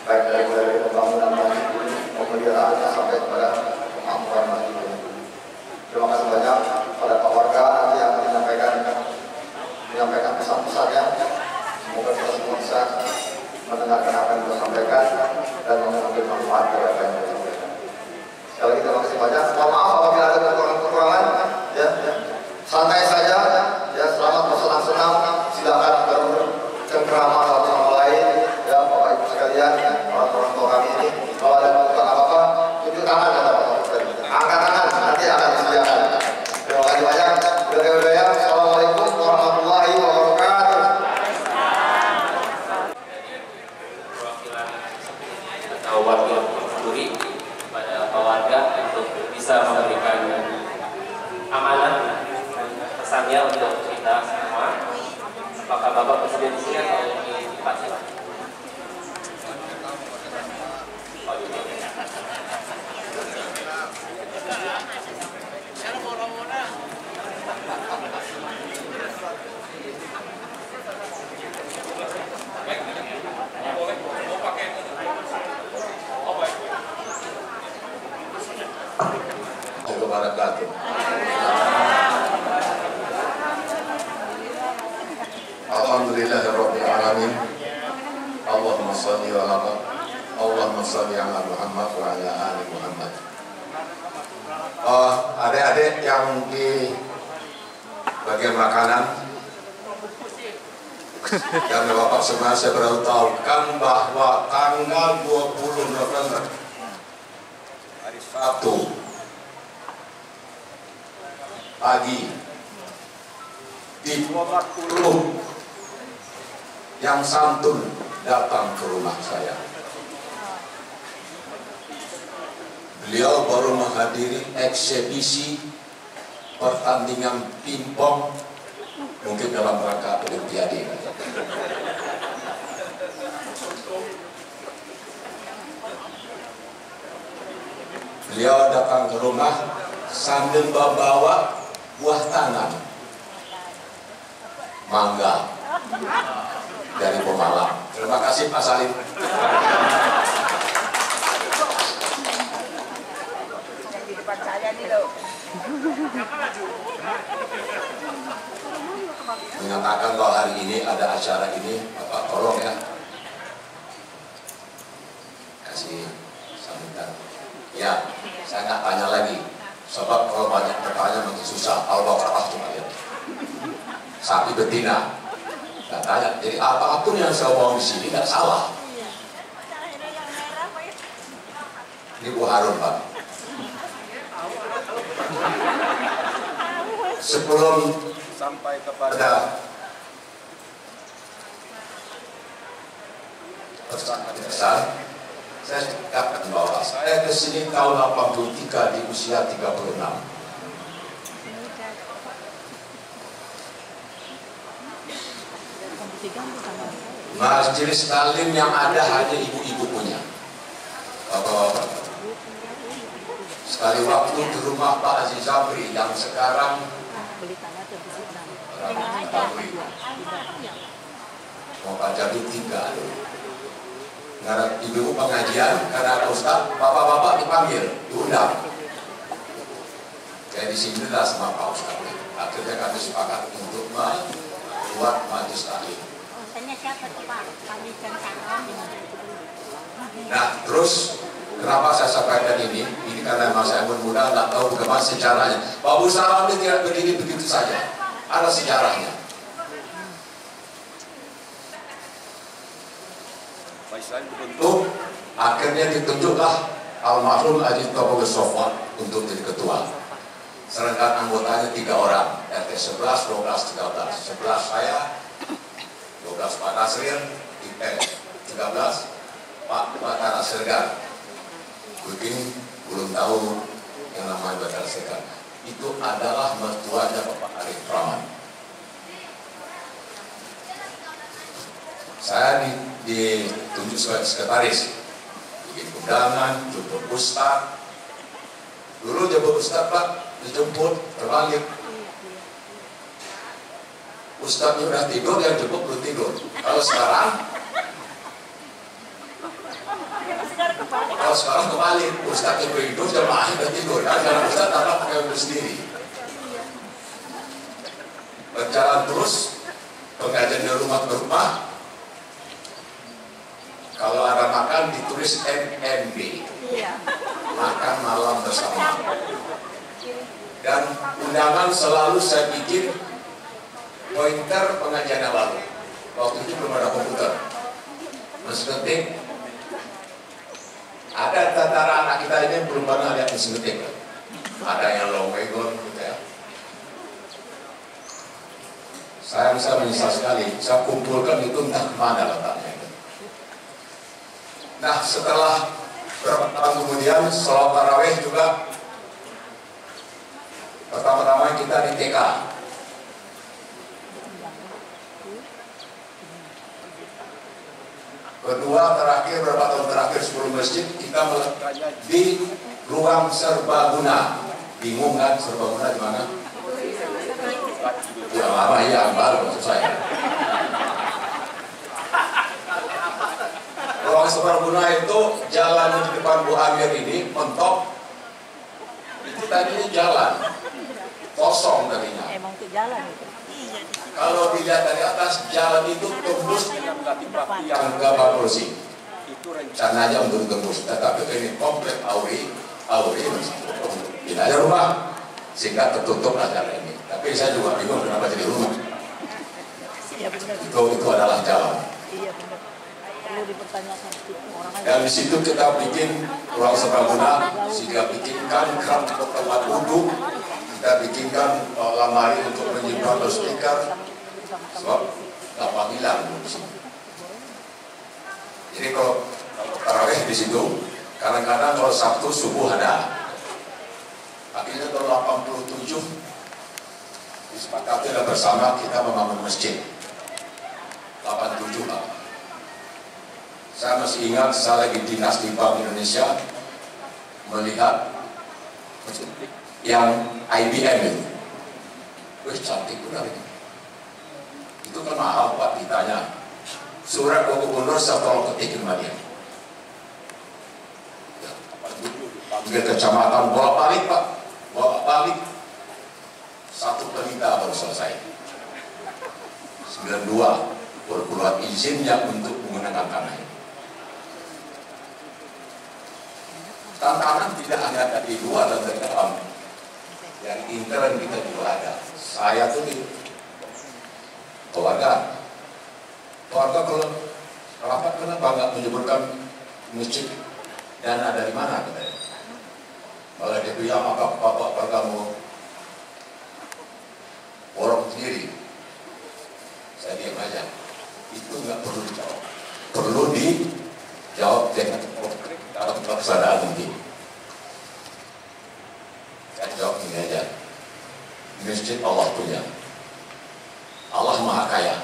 baik dari pembangunan masjid ini, pemeliharaannya sampai kepada kemakmuran masjid ini. Terima kasih banyak pada Pak Warga nanti yang menyampaikan pesan-pesannya. Semoga kita semua bisa mendengarkan apa yang kita sampaikan dan mengambil manfaat dari apa yang kita sampaikan. Sekali lagi terima kasih banyak. Mohon maaf apabila ada kekurangan. Ya, santai saja. Ya, selamat bersenang-senang. Silakan bercengkrama satu sama lain. Ya, Bapak Ibu sekalian, orang tua kami ini. Kalau ada kebutuhan apa-apa, tunjuk tangan kata Bapak Ibu. Angkat tangan, nanti akan disediakan. Terima kasih banyak. Budaya. Assalamualaikum warahmatullahi wabarakatuh. Perwakilan atau wakil juri kepada warga untuk bisa memberikan amanah pesannya untuk kita semua. Apakah Bapak bersedia di sini atau di pasir? Wabarakatuh. Alhamdulillahirabbil alamin. Allahumma shalli ala Muhammad wa ala ali Muhammad. Adik-adik yang di bagian makanan dan Bapak semua, saya beritahukan bahwa tanggal 20 November hari Sabtu pagi di 20 yang santun datang ke rumah saya. Beliau baru menghadiri eksebisi pertandingan pingpong, mungkin dalam rangka Olimpiade. Beliau datang ke rumah sambil membawa buah tangan mangga dari Pemalang. Terima kasih Pak Salim. Menyatakan bahwa hari ini ada acara ini, Bapak tolong ya kasih sambutan. Ya, saya nggak tanya lagi, sebab kalau banyak bertanya makin susah. Al-Baqarah cuma ya, sapi betina, nggak tanya. Jadi apapun yang saya bawa di sini nggak salah. Ini Bu Harun Pak. Sebelum sampai kepada pesan, saya katakan bahwa saya kesini tahun 83 di usia 36. Majelis taklim yang ada hanya ibu-ibu punya, bapak-bapak. Sekali waktu di rumah Pak Aziz Zabri yang sekarang mau Pak jadi 3. Karena ibu pengajian, karena ada Ustaz, bapak-bapak dipanggil, diundang. Saya disinilah sama Pak Ustaz. Akhirnya kami sepakat untuk membuat majelis taklim. Nah, terus kenapa saya sampaikan ini? Ini karena masa yang muda nggak tahu bagaimana sejarahnya. Pak Ustaz ini tidak begini begitu saja, ada sejarahnya. Untuk akhirnya ditunjuklah almarhum Haji Taufiq Sofwan untuk jadi ketua. Sedangkan anggotanya 3 orang, RT 11, 12, 13. 11 saya, 12 Pak Nasir, 13 Pak Batara Sergar. Mungkin belum tahu yang namanya Batara Sergar. Itu adalah mertuanya Bapak Arif Rahman. Saya ditunjuk sebagai sekretaris, bikin undangan, jemput Ustaz. Dulu jemput Ustaz Pak, dijemput terbalik. Ustaznya udah tidur, yang jemput belum tidur. Kalau sekarang kebalik, Ustaznya tidur, jemaahnya udah tidur. Karena Ustaz tetap pakai sendiri. Berjalan terus, pengajian dari rumah ke rumah. Kalau ada makan ditulis MMB, makan malam bersama. Dan undangan selalu saya bikin pointer pengajian awal. Waktu itu belum ada komputer. Mesin ketik. Ada tentara anak kita ini belum pernah lihat mesin ketik. Ada yang long wagon gitu ya. Saya bisa menyesal sekali. Saya kumpulkan itu entah kemana letaknya. Nah, setelah beberapa tahun kemudian, sholat tarawih juga pertama-tama kita di TK. Kedua, terakhir, beberapa tahun terakhir sebelum masjid, kita melakukannya di ruang serbaguna. Bingung kan serbaguna di mana? Ya lama ya, baru maksud saya. Ruang serbaguna itu jalan di depan Bu Amir ini mentok. Itu tadinya jalan kosong tadinya. Emang itu jalan itu. Kalau dilihat dari atas, jalan itu tembus yang gambar kursi. Itu rencananya untuk tembus, tetapi ini komplek Auri tidak ada rumah, sehingga tertutup jalan ini. Tapi saya juga bingung kenapa jadi rumah. Itu adalah jalan. Dan di situ kita bikin ruang serbaguna, sehingga bikinkan keran untuk tempat duduk, kita bikinkan lemari untuk menyimpan loudspeaker, sebab gampang hilang di sini. Jadi kalau tarawih di situ, kadang-kadang kalau Sabtu subuh ada. Akhirnya tahun 87 disepakati bersama kita membangun masjid. 87 Pak. Saya masih ingat saya lagi dinas di Bank Indonesia melihat yang IBM itu. Wih, cantik benar itu. Itu kan mahal Pak, ditanya. Surat gubernur saya tolong ketikin sama dia. Dia kecamatan bolak-balik Pak, bolak-balik. Satu perintah baru selesai. 92 baru keluar izinnya untuk menggunakan tanah ini. Tantangan tidak hanya dari luar dan dari dalam, dari intern kita juga ada. Saya tuh di keluarga kalau rapat kenapa nggak menyebutkan masjid dana dari mana katanya. Kalau dia bilang apa bapak kamu orang sendiri, saya diam aja. Itu nggak perlu dijawab, perlu dijawab dengan konkret dalam pelaksanaan ini. Saya jawab ini aja, masjid Allah punya, Allah Maha Kaya.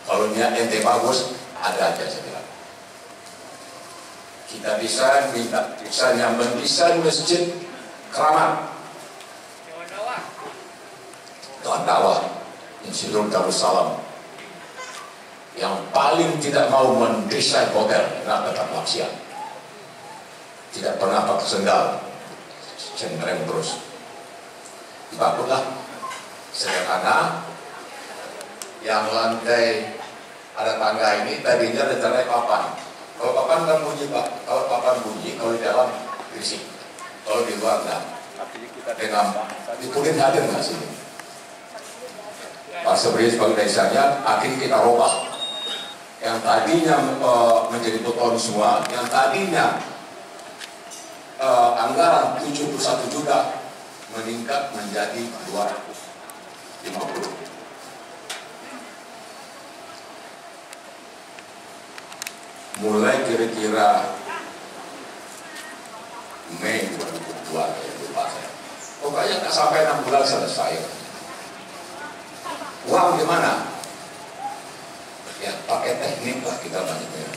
Kalau niat ente bagus, ada aja saya bilang. Kita bisa minta desain mendesain masjid keramat. Tuan dakwah Institut Darussalam yang paling tidak mau mendesain hotel, karena tetap maksiat. Tidak pernah pakai sendal, cenderung terus. Baguslah, sederhana. Yang lantai ada tangga ini tadinya rencananya papan. Kalau papan kan bunyi Pak, kalau papan bunyi, kalau di dalam berisik, kalau di luar enggak. Dengan dipulin hadir nggak sih? Pak Sebri sebagai desanya, akhirnya kita robah. Yang tadinya menjadi beton semua, yang tadinya anggaran 71 juta meningkat menjadi 250. Mulai kira-kira Mei 2002 lupa saya. Pokoknya nggak sampai 6 bulan selesai. Uang di mana? Ya pakai teknik lah kita banyaknya.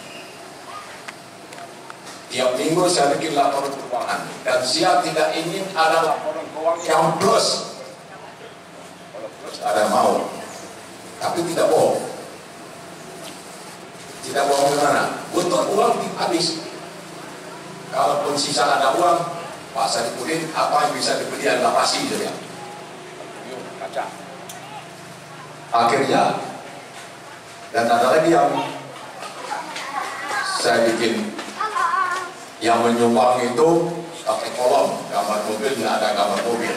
Tiap minggu saya bikin laporan keuangan dan siap tidak ingin ada laporan keuangan yang plus. Kalau plus ada mau, tapi tidak bohong. Tidak bohong di mana? Betul uang habis. Kalaupun sisa ada uang, Pak Saripudin apa yang bisa dibeli adalah pasti saja. Kaca. Akhirnya, dan ada lagi yang saya bikin, yang menyumbang itu pakai kolom, gambar mobil, nggak ada gambar mobil.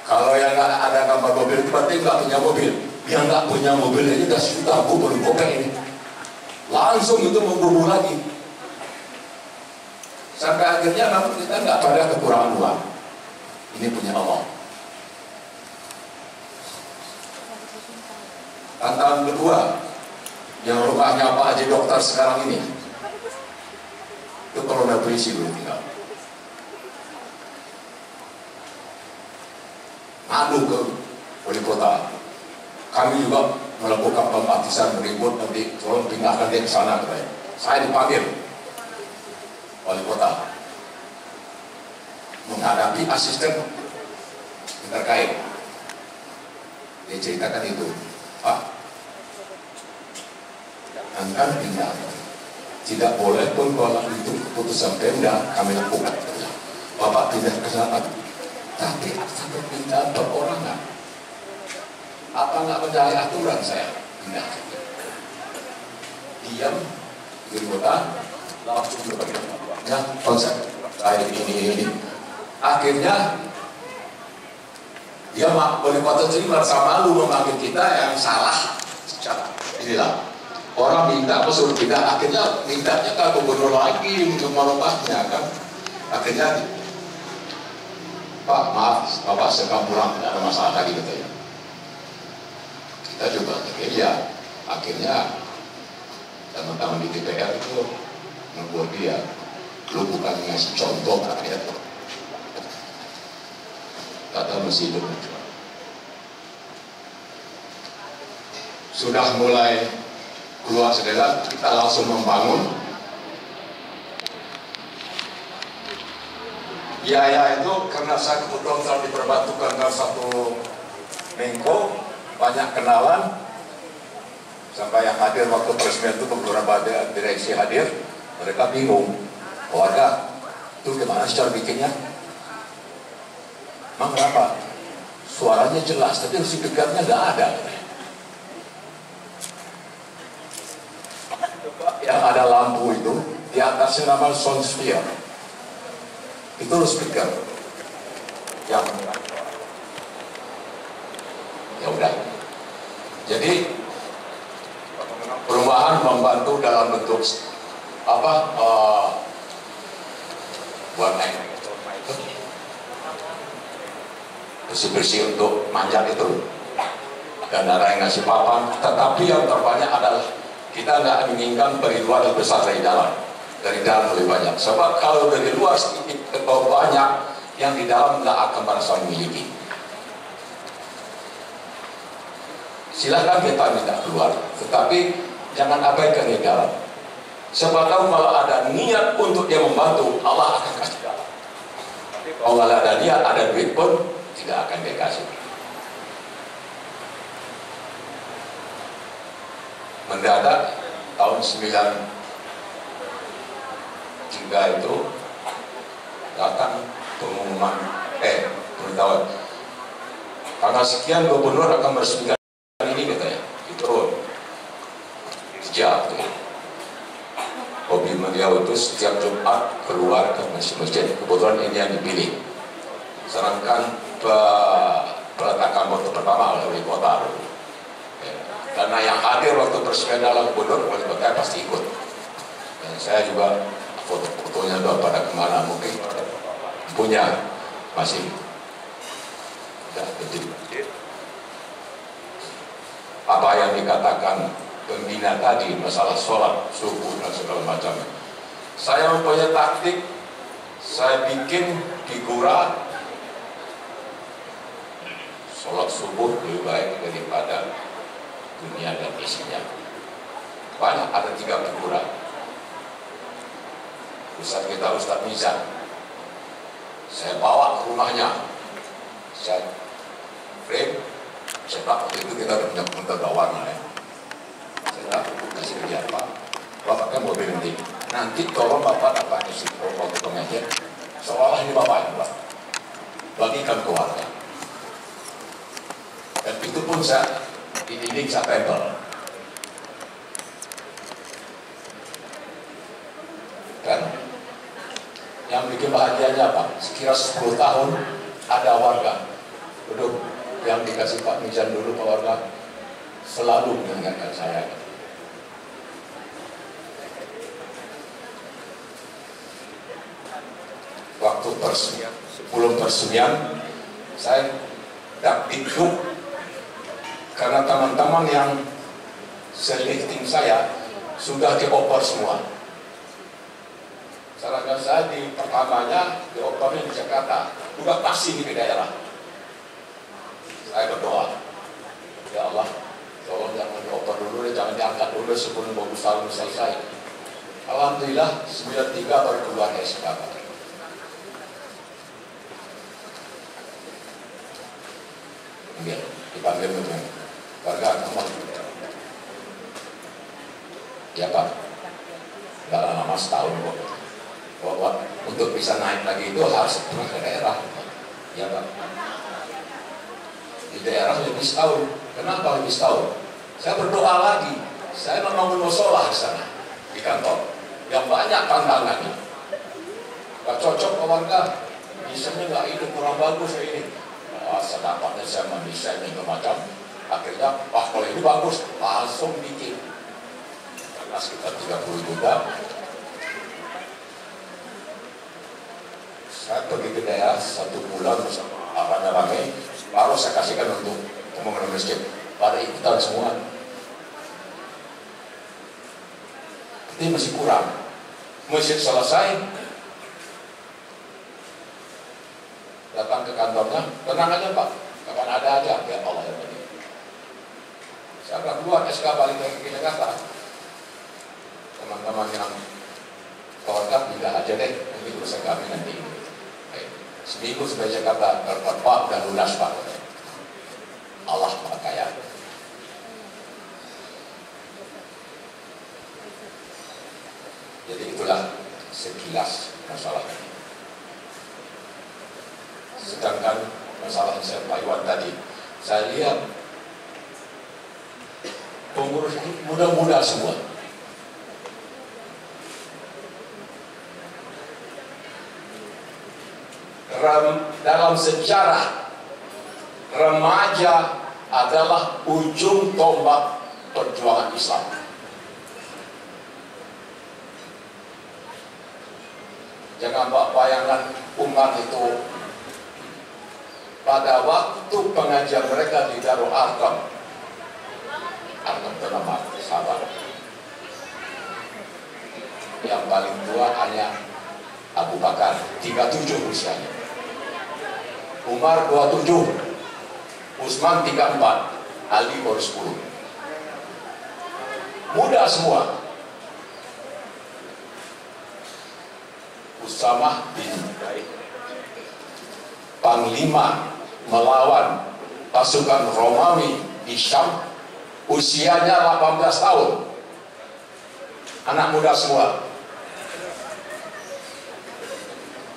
Kalau yang nggak ada gambar mobil, berarti nggak punya mobil. Yang nggak punya mobil ini udah sudah bubur gopek ini. Langsung itu membubur lagi. Sampai akhirnya namun kita nggak pada kekurangan uang. Ini punya Allah. Tantangan kedua, yang rumahnya Pak Haji Dokter sekarang ini, itu kalau udah berisi belum tinggal. Ngadu ke wali kota. Kami juga melakukan pembaptisan beribut, nanti tolong pindahkan dia ke sana katanya. Saya dipanggil wali kota menghadapi asisten terkait. Dia ceritakan itu, Pak, jangan pindah. Tidak boleh pun kalau itu keputusan Pemda kami lakukan. Bapak pindah ke sana. Tapi sampai pindah perorangan. Apa nggak percaya aturan saya pindah? Diam di kota, langsung ya konsep saya ini. Akhirnya dia wali kota jadi merasa malu memanggil kita yang salah. Inilah orang minta suruh pindah, akhirnya mintanya ke gubernur lagi untuk merubahnya kan. Akhirnya Pak maaf, Bapak sekam pulang, tidak ada masalah lagi gitu ya. Kita coba, ya akhirnya teman-teman di DPR itu membuat dia, lu bukan ngasih contoh rakyat, kata masih hidup. Sudah mulai keluar sedela, kita langsung membangun. Biaya itu karena saya kebetulan telah diperbantukan dengan satu Menko, banyak kenalan, sampai yang hadir waktu peresmian itu beberapa direksi hadir, mereka bingung, warga itu gimana cara bikinnya? Emang kenapa? Suaranya jelas, tapi speakernya nggak ada. Yang ada lampu itu di atasnya nama soundsphere. Itu speaker yang ya udah. Jadi perubahan membantu dalam bentuk apa warna bersih-bersih untuk manjat itu, dan ada yang ngasih papan. Tetapi yang terbanyak adalah kita nggak menginginkan dari luar lebih besar dari dalam. Dari dalam lebih banyak. Sebab kalau dari luar sedikit atau banyak, yang di dalam nggak akan merasa memiliki. Silahkan kita minta keluar, tetapi jangan abaikan di dalam. Sebab kalau ada niat untuk dia membantu, Allah akan kasih dalam. Kalau nggak ada niat, ada duit pun tidak akan dikasih. Mendadak tahun 93 itu datang pengumuman pemberitahuan tanggal sekian gubernur akan meresmikan ini katanya itu kerja gitu. Hobi beliau itu setiap Jumat keluar ke masjid, kebetulan ini yang dipilih, sedangkan peletakan waktu pertama oleh wali kota. Karena yang hadir waktu peresmian dalam gubernur wali kota pasti ikut. Dan saya juga foto-fotonya doa pada kemana mungkin punya masih apa yang dikatakan pembina tadi masalah sholat subuh dan segala macam. Saya mempunyai taktik, saya bikin figura sholat subuh lebih baik daripada dunia dan isinya. Banyak, ada 3 figura. Ustaz kita Ustaz Mizan, saya bawa ke rumahnya, saya frame, cetak. Waktu itu kita udah punya komputer warna ya. Saya kasih kerja Bapak kan mau berhenti. Nanti tolong Bapak dapat isi waktu pengajian, seolah ini Bapak yang buat, bagikan ke warga. Dan itu pun saya di dinding saya tempel. Dan yang bikin bahagianya apa? Sekira 10 tahun ada warga duduk yang dikasih Pak Mizan dulu ke warga selalu mengingatkan saya. Waktu peresmian, sebelum peresmian saya dikduk karena teman-teman yang selisting saya sudah dioper semua. Sedangkan saya di pertamanya diopernya di Jakarta, juga pasti di daerah. Saya berdoa, ya Allah, tolong jangan dioper dulu, jangan diangkat dulu sebelum bagus tahun selesai. Alhamdulillah 93 baru keluar SK. Dipanggil dengan warga nomor. Ya Pak, nggak lama setahun kok. Bahwa untuk bisa naik lagi itu harus pulang ke daerah. Ya Pak. Di daerah lebih setahun. Kenapa lebih setahun? Saya berdoa lagi. Saya membangun musola di sana, di kantor. Yang banyak tantangannya. Gak cocok ke warga. Desainnya nggak ini, kurang bagus ini. Sedapatnya saya mendesainnya macam. Akhirnya, wah kalau ini bagus, langsung bikin. Karena sekitar 30 juta. Saya pergi ke daerah 1 bulan bersama rame-rame, baru saya kasihkan untuk pembangunan masjid. Pada ikutan semua. Ini masih kurang. Masjid selesai, datang ke kantornya, tenang aja Pak, kapan ada aja, ya Allah ya Pak. Saya akan keluar SK balik lagi ke Jakarta. Teman-teman yang keluarga pindah aja deh, nanti urusan kami nanti. Seminggu sampai Jakarta, berpat dan lunas Pak. Allah Maha Kaya. Jadi itulah sekilas masalah ini. Sedangkan masalah yang saya Pak tadi, saya lihat pengurus muda-muda semua. Dalam sejarah, remaja adalah ujung tombak perjuangan Islam. Jangan bayangkan umat itu pada waktu pengajian mereka di Darul Arqam. Arqam itu nama sahabat. Yang paling tua hanya Abu Bakar, 37 usianya. Umar 27, Utsman 34, Ali baru 10. Muda semua. Usamah bin Panglima melawan pasukan Romawi di Syam, usianya 18 tahun. Anak muda semua.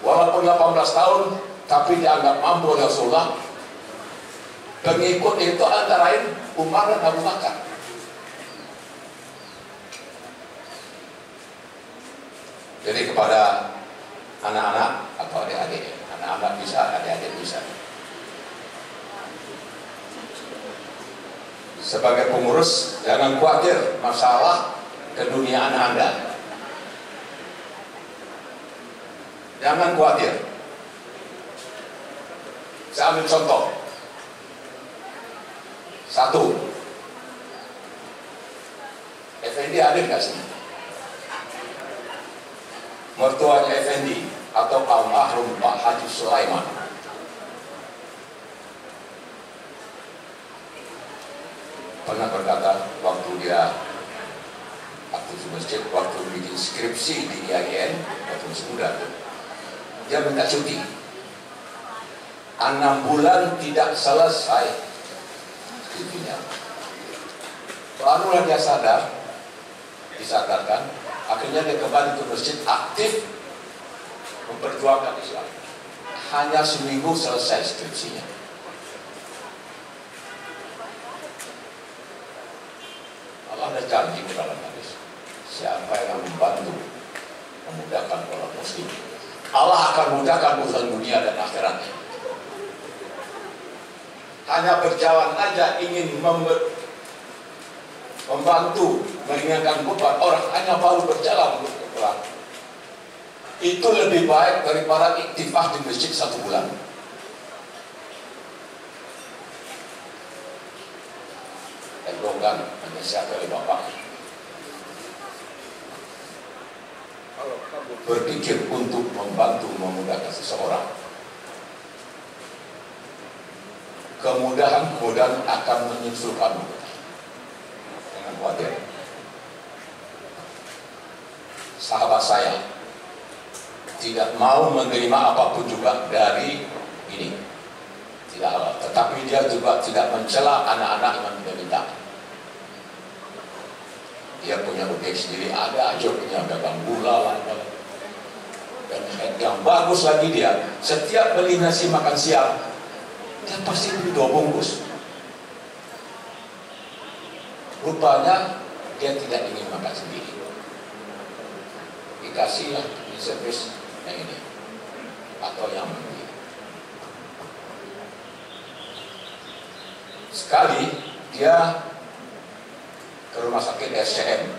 Walaupun 18 tahun, tapi dianggap mampu oleh Rasulullah. Pengikut itu antara lain Umar dan Abu Bakar. Jadi kepada anak-anak atau adik-adik, anak-anak bisa, adik-adik bisa. Sebagai pengurus, jangan khawatir masalah keduniaan Anda. Jangan khawatir. Saya ambil contoh. 1. Effendi hadir nggak sih? Mertuanya Effendi atau almarhum Pak Haji Sulaiman. Pernah berkata waktu dia aktif masjid, waktu bikin skripsi di IAIN, waktu masih muda, dia minta cuti. 6 bulan tidak selesai skripsinya. Barulah dia sadar, disadarkan, akhirnya dia kembali ke masjid aktif memperjuangkan Islam. Hanya seminggu selesai skripsinya. Allah ada janji di dalam hadis. Siapa yang membantu memudahkan orang muslim, Allah akan mudahkan urusan dunia dan akhiratnya. Hanya berjalan aja ingin membantu meringankan beban orang, hanya baru berjalan untuk pulang. Itu lebih baik daripada iktifah di masjid 1 bulan. Doakan menyesuaikan oleh Bapak. Berpikir untuk membantu memudahkan seseorang. Kemudahan akan menyusul kamu. Jangan khawatir. Sahabat saya tidak mau menerima apapun juga dari ini, tidak halal. Tetapi dia juga tidak mencela anak-anak yang meminta. Dia punya utek sendiri, ada aja punya dagang gula lah. Dan yang bagus lagi dia, setiap beli nasi makan siang, dia pasti beli 2 bungkus. Rupanya dia tidak ingin makan sendiri. Dikasihlah di servis yang ini atau yang ini. Sekali dia ke rumah sakit SCM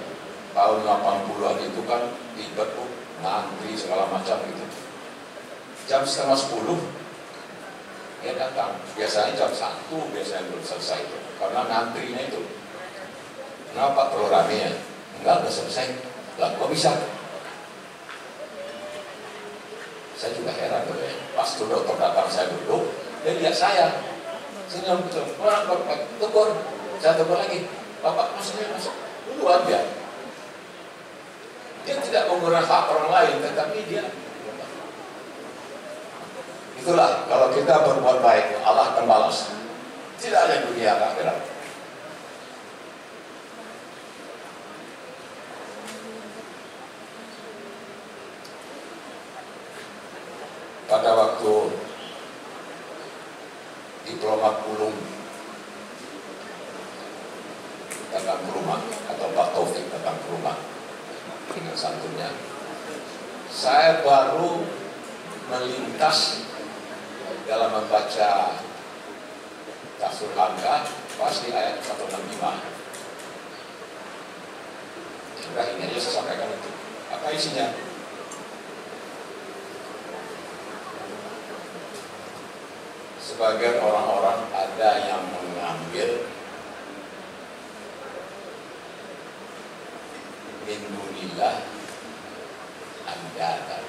tahun 80-an itu kan ribet tuh, ngantri segala macam gitu. Jam 9:30 dia datang. Biasanya jam 1 biasanya belum selesai itu, karena ngantrinya itu. Kenapa perlu rame ya? Enggak, udah selesai. Lah kok bisa? Saya juga heran tuh ya. Pas tuh dokter datang, saya duduk, dia lihat saya. Senyum betul. Orang tegur. Saya tegur lagi. Bapak maksudnya masuk duluan dia. Dia tidak menggunakan hak orang lain, tetapi dia. Itulah kalau kita berbuat baik, Allah akan balas. Tidak ada dunia akhirat. Pada waktu diplomat ulung datang ke rumah, atau Pak Taufik datang ke rumah dengan santunnya, saya baru melintas dalam membaca tafsir Hamka pas di ayat 165. Sudah ini aja saya sampaikan itu. Apa isinya? Sebagian orang-orang ada yang mengambil min dunillah andadan,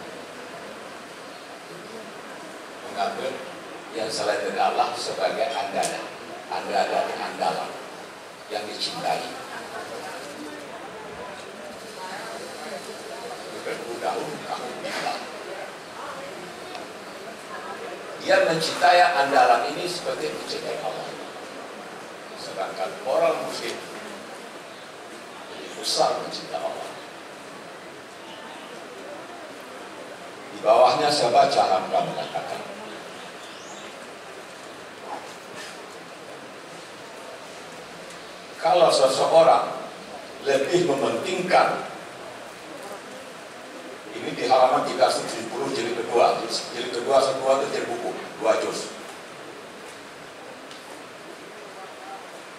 mengambil yang selain dari Allah sebagai andalan, andalan yang dicintai. Dia mencintai andalan ini seperti mencintai Allah. Sedangkan orang muslim lebih besar mencintai Allah. Di bawahnya saya baca Hamka mengatakan, kalau seseorang lebih mementingkan, ini di halaman 370 jilid kedua semua itu jadi buku 2 juz.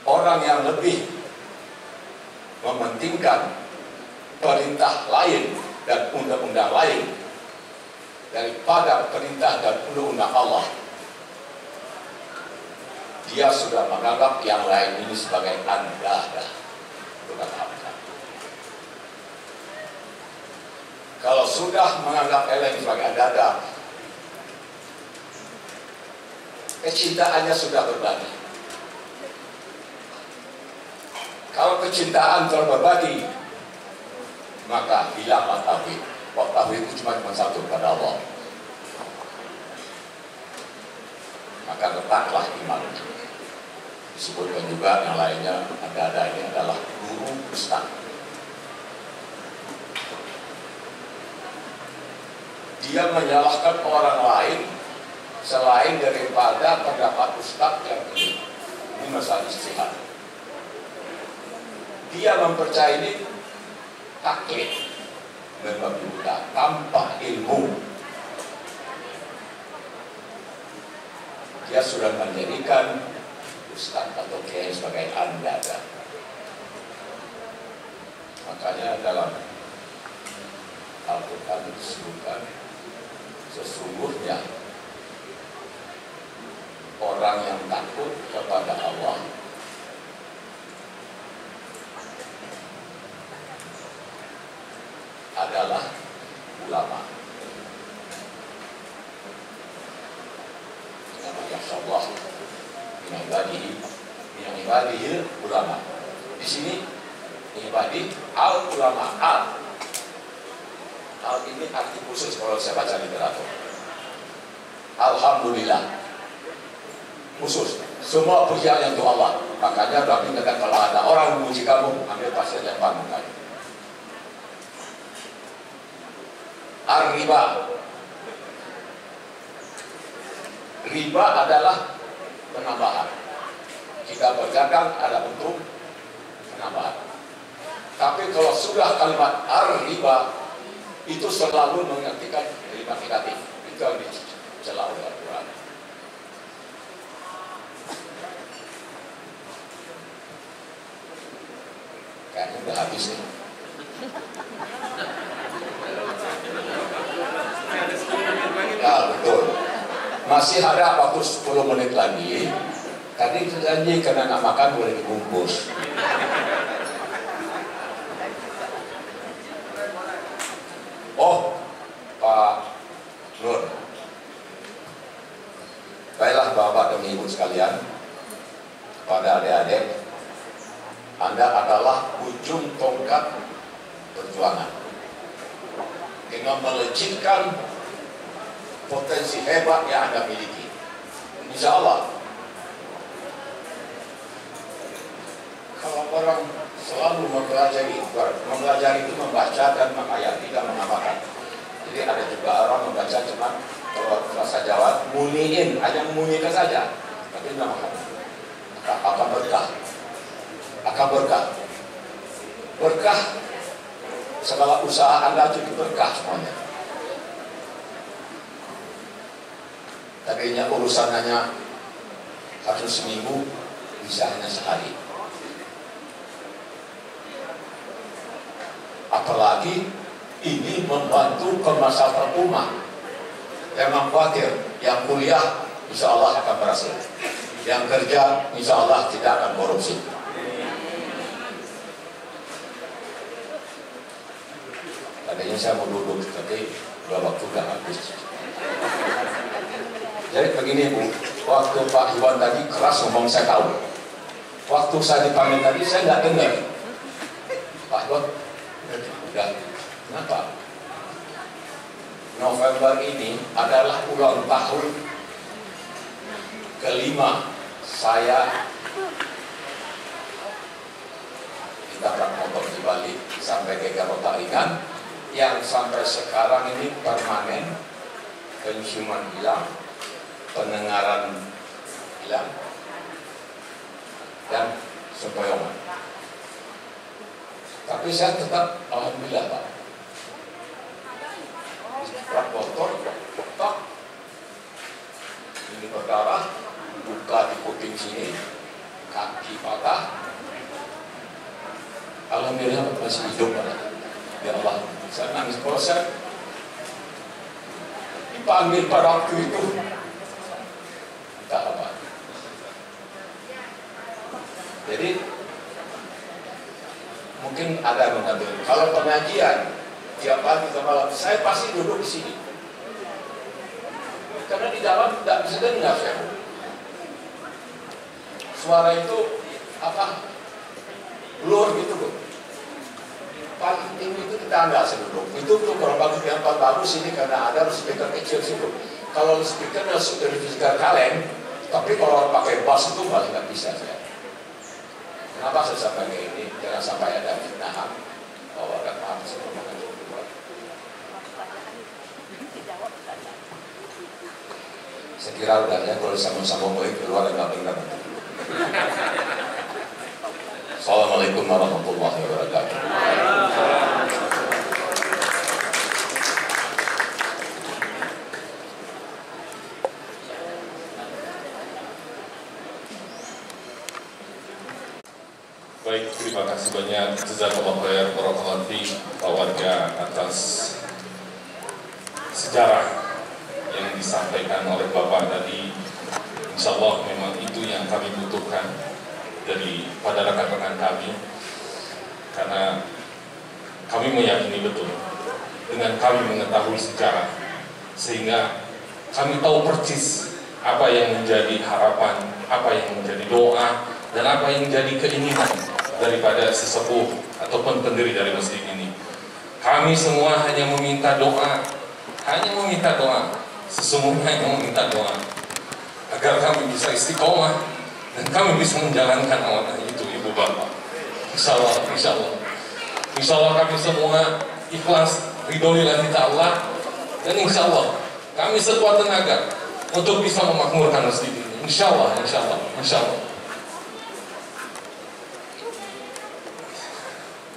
Orang yang lebih mementingkan perintah lain dan undang-undang lain daripada perintah dan undang-undang Allah, dia sudah menganggap yang lain ini sebagai andalah. Bukan apa. Kalau sudah menganggap yang lain sebagai andalah, kecintaannya sudah berbagi. Kalau kecintaan terbagi, maka hilanglah tauhid. Tauhid itu cuma satu kepada Allah. Maka letaklah iman. Disebutkan juga yang lainnya, ada ini adalah guru ustaz. Dia menyalahkan orang lain selain daripada pendapat ustaz yang ini. Ini masalah istihad. Dia mempercayai ini taklid, membabi buta tanpa ilmu. Dia sudah menjadikan ustaz atau kiai sebagai andalan. Makanya dalam Al-Quran disebutkan, sesungguhnya orang yang takut kepada Allah adalah ulama. Allah min ibadihi ulama. Di sini ibadi al ulama al ini arti khusus kalau saya baca literatur. Alhamdulillah khusus semua pujian yang untuk Allah. Makanya Nabi kata kalau ada orang memuji kamu, ambil pasir lempar mukanya. Ar-riba. Riba adalah penambahan. Jika berdagang ada bentuk penambahan. Tapi kalau sudah kalimat ar-riba itu selalu mengartikan kalimat negatif. Itu yang dicela oleh Al-Quran. Kayaknya udah habis nih. Ya betul. Masih ada waktu 10 menit lagi. Tadi janji karena nggak makan boleh dibungkus. Oh, Pak Nur. Baiklah Bapak dan Ibu sekalian, pada adik-adik, Anda adalah ujung tongkat perjuangan dengan melejitkan potensi hebat yang Anda miliki. Insya Allah, kalau orang selalu mempelajari itu membaca dan menghayati dan mengamalkan. Jadi ada juga orang membaca cuma kalau bahasa Jawa muniin, hanya memunikan saja, tapi tidak mengamalkan. Akan berkah, akan berkah, berkah. Segala usaha Anda jadi berkah semuanya. Tadinya urusan hanya harus seminggu, bisa hanya sehari. Apalagi ini membantu kemaslahatan umat. Jangan khawatir, yang kuliah insya Allah akan berhasil, yang kerja insya Allah tidak akan korupsi. Tadinya saya mau duduk, tapi waktu sudah habis. Jadi begini Bu, waktu Pak Iwan tadi keras ngomong saya tahu. Waktu saya dipanggil tadi saya nggak dengar. Pak Iwan, udah, kenapa? November ini adalah ulang tahun kelima saya ditabrak motor di Bali sampai ke Garota Ringan, yang sampai sekarang ini permanen, penciuman hilang, pendengaran hilang, dan sempoyongan. Tapi saya tetap alhamdulillah Pak. Ditabrak motor, tak, ini berdarah, luka di kuping sini, kaki patah. Alhamdulillah masih hidup Pak. Ya Allah, saya nangis proses. Dipanggil pada waktu itu, entah apa. Jadi mungkin ada yang mengambil. Kalau pengajian tiap pagi ke malam, saya pasti duduk di sini. Karena di dalam tidak bisa dengar saya. Suara itu apa? Blur gitu loh. Paling tinggi itu kita nggak seduduk. Itu tuh kalau bagus yang paling bagus ini karena ada speaker kecil situ. Kalau speaker masuk dari speaker kaleng, tapi kalau pakai bass itu malah nggak bisa saya. Kenapa saya sampai kayak ini? Jangan sampai ada fitnahan bahwa ada paham sebelum saya kira udah ya, kalau sama-sama baik keluar nggak benar. Assalamualaikum warahmatullahi wabarakatuh. Baik, terima kasih banyak jazakallahu khair barakallahu fiik Pak Warga atas sejarah yang disampaikan oleh Bapak tadi. Insya Allah memang itu yang kami butuhkan pada rekan-rekan kami, karena kami meyakini betul dengan kami mengetahui sejarah, sehingga kami tahu persis apa yang menjadi harapan, apa yang menjadi doa, dan apa yang menjadi keinginan daripada sesepuh ataupun pendiri dari masjid ini. Kami semua hanya meminta doa, sesungguhnya hanya meminta doa agar kami bisa istiqomah dan kami bisa menjalankan amanah itu, Ibu Bapak. Insya Allah kami semua ikhlas ridho lillahi ta'ala Dan insya Allah kami sekuat tenaga untuk bisa memakmurkan masjid ini. Insya Allah, insya Allah, insya Allah.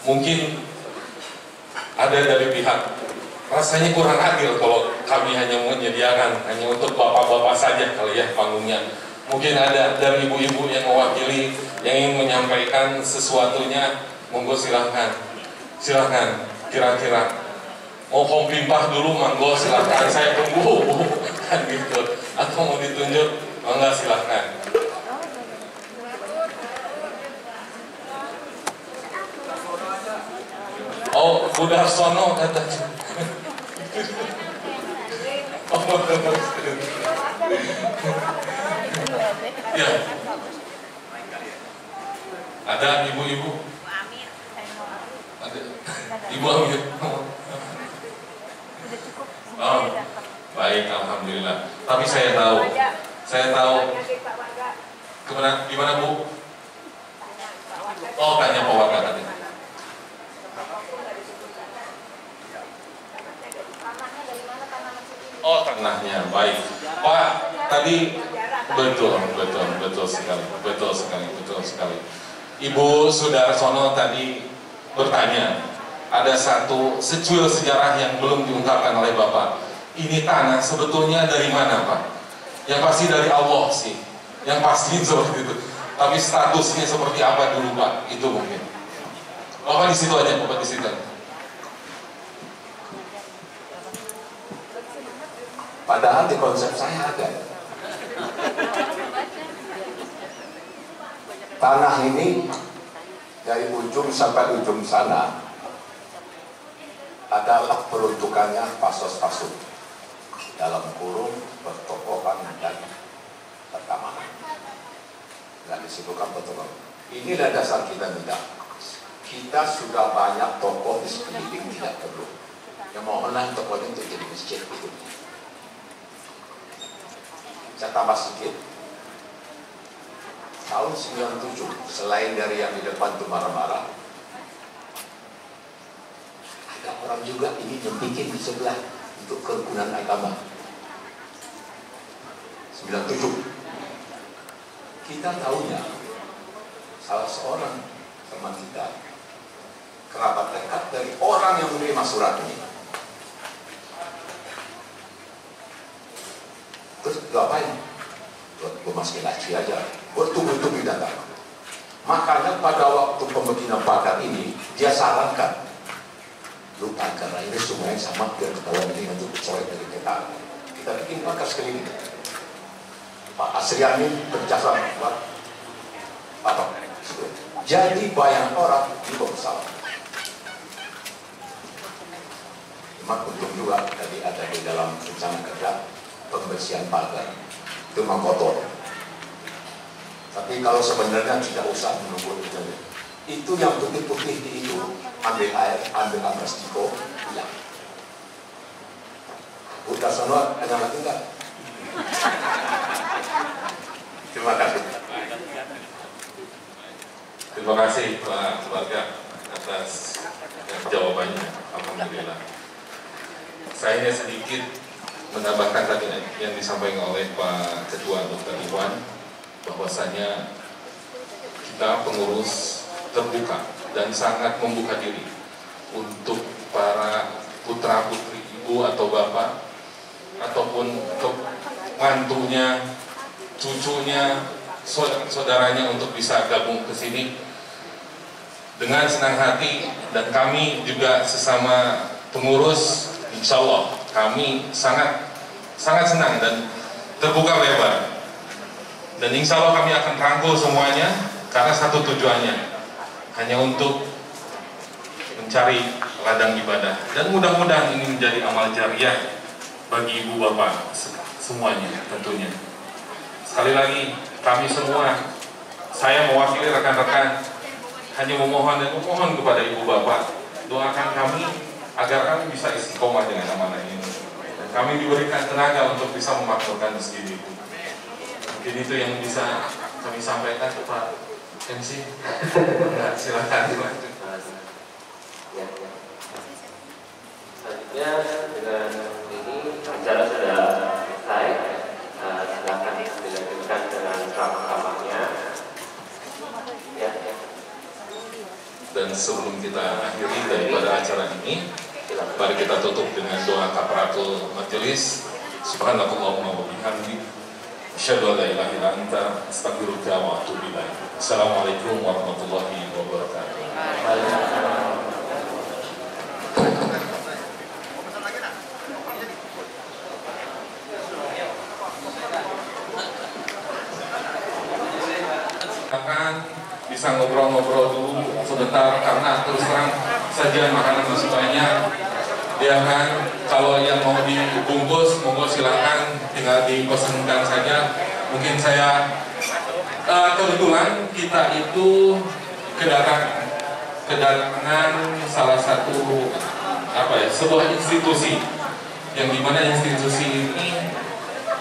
Mungkin ada dari pihak rasanya kurang adil kalau kami hanya menyediakan hanya untuk bapak-bapak saja kali ya panggungnya. Mungkin ada dari ibu-ibu yang mewakili yang ingin menyampaikan sesuatunya, monggo silahkan. Silahkan, kira-kira mau komplimpah dulu, monggo silahkan, saya tunggu kan gitu. Atau mau ditunjuk, enggak silahkan. Oh, Budha Sono katanya. Oh, ya. Ada ibu-ibu? Ada. Ibu Amir. Oh, baik, alhamdulillah. Tapi saya tahu. Gimana Bu? Oh, tanya Pak Warga tadi. Oh, tanahnya baik. Pak, tadi betul sekali. Ibu Sudarsono tadi bertanya, ada satu secuil sejarah yang belum diungkapkan oleh Bapak. Ini tanah sebetulnya dari mana, Pak? Yang pasti dari Allah sih. Yang pasti seperti itu. Tapi statusnya seperti apa dulu, Pak? Itu mungkin. Bapak di situ aja, Bapak di situ. Padahal di konsep saya ada. Tanah ini dari ujung sampai ujung sana adalah peruntukannya pasos-pasut dalam kurung pertokohan dan pertamanan. Dan disebutkan betul. Inilah dasar kita tidak. Kita sudah banyak tokoh di sekeliling tidak perlu. Yang mohonlah tokohnya untuk jadi masjid itu. Saya tambah sedikit. Tahun 97, selain dari yang di depan itu marah-marah, ada orang juga ini yang bikin di sebelah untuk kerukunan agama. 97. Kita tahunya salah seorang teman kita, kerabat dekat dari orang yang menerima surat ini. Terus ngapain? Gue masukin laci aja. Bertubi-tubi datang. Makanya pada waktu pembikinan pagar ini, dia sarankan, lupa karena ini semuanya sama, biar ketahuan ini untuk coret dari kita. Kita bikin pagar sekeliling. Pak Asriani berjasa buat apa? Jadi banyak orang di pesawat. Cuma untung juga tadi ada di dalam rencana kerja pembersihan pagar itu memang kotor. Tapi kalau sebenarnya tidak usah menunggu itu yang putih-putih itu ambil air, ambil ambrastiko, hilang. Udah sono ada lagi enggak? Terima kasih. Terima kasih Pak Warga atas jawabannya. Alhamdulillah. Saya hanya sedikit menambahkan tadi yang disampaikan oleh Pak Ketua Dr. Iwan, bahwasanya kita pengurus terbuka dan sangat membuka diri untuk para putra putri ibu atau bapak ataupun mantunya, cucunya, saudaranya untuk bisa gabung ke sini dengan senang hati. Dan kami juga sesama pengurus, insya Allah kami sangat senang dan terbuka lebar. Dan insya Allah kami akan rangkul semuanya karena satu tujuannya, hanya untuk mencari ladang ibadah. Dan mudah-mudahan ini menjadi amal jariah bagi ibu bapak semuanya tentunya. Sekali lagi kami semua, saya mewakili rekan-rekan, hanya memohon dan memohon kepada ibu bapak, doakan kami agar kami bisa istiqomah dengan amanah ini. Dan kami diberikan tenaga untuk bisa memakmurkan masjid itu. Mungkin itu yang bisa kami sampaikan ke Pak MC. Silakan. Selanjutnya dengan ini ini. Mari kita tutup dengan doa kafaratul majelis. Subhanallahumma wa bihamdihi, asyhadu an la ilaha illa anta, astaghfiruka wa atubu ilaik. Assalamualaikum warahmatullahi wabarakatuh. Bisa ngobrol-ngobrol dulu sebentar karena terus terang sajian makanan masih banyak, ya kan. Kalau yang mau dibungkus, monggo silakan tinggal dipesankan saja. Mungkin saya kebetulan kita itu kedatangan salah satu sebuah institusi yang dimana institusi ini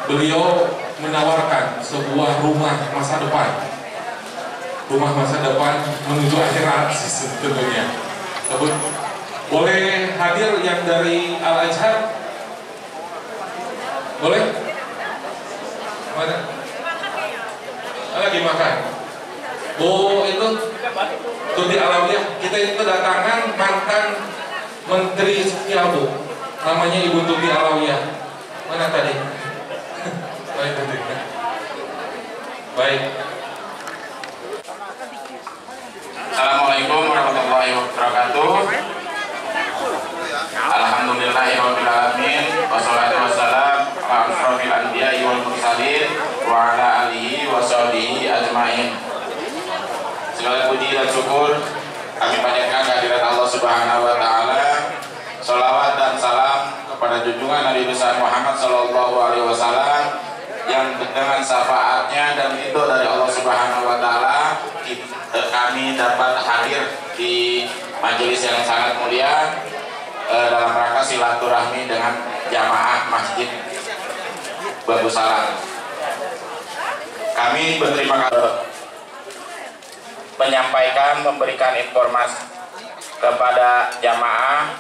beliau menawarkan sebuah rumah masa depan. Rumah masa depan menuju akhirat tentunya. Boleh hadir yang dari Al-Azhar? Boleh? Mana? Lagi makan. Oh itu Tuti Alawiyah. Kita itu kedatangan mantan Menteri Setiabu, namanya Ibu Tuti Alawiyah. Mana tadi? Baik tadi. Baik. Assalamualaikum warahmatullahi wabarakatuh. Alhamdulillahirabbil alamin, wassalatu wassalam ala asyrofil anbiya'i wal mursalin wa ala alihi wa sahbihi ajmain. Segala puji dan syukur kami panjatkan kehadirat Allah Subhanahu wa taala. Shalawat dan salam kepada junjungan Nabi besar Muhammad sallallahu alaihi wasallam yang dengan syafaatnya dan ridho dari Allah Subhanahu wa taala kami dapat hadir di majelis yang sangat mulia dalam rangka silaturahmi dengan jamaah Masjid Babu Salam. Kami berterima kasih menyampaikan, memberikan informasi kepada jamaah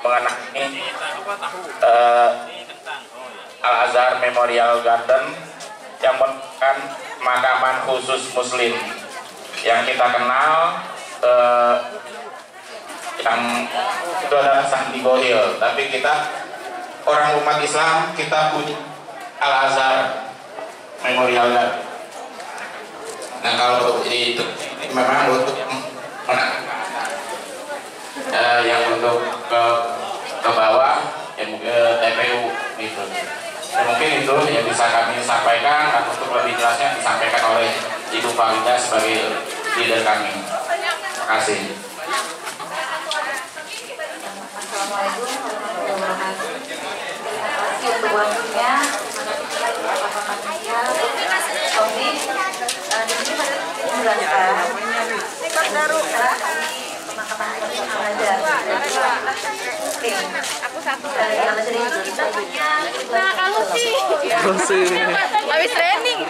mengenai Al-Azhar Memorial Garden yang merupakan pemakaman khusus Muslim yang kita kenal yang itu adalah Sandi Gohil, tapi kita orang umat Islam kita punya Al-Azhar Memorial Garden. Nah kalau itu memang untuk yang untuk ke bawah yang TPU itu. Mungkin itu yang bisa kami sampaikan, dan untuk lebih jelasnya disampaikan oleh Ibu Farida sebagai leader kami. Terima kasih. Assalamualaikum warahmatullahi wabarakatuh. Terima kasih untuk waktunya. Tommy, di sini menjelaskan baru pemakaman Al-Azhar. Aku satu. Al-Azhar itu kita punya. Nah kamu sih. Habis training.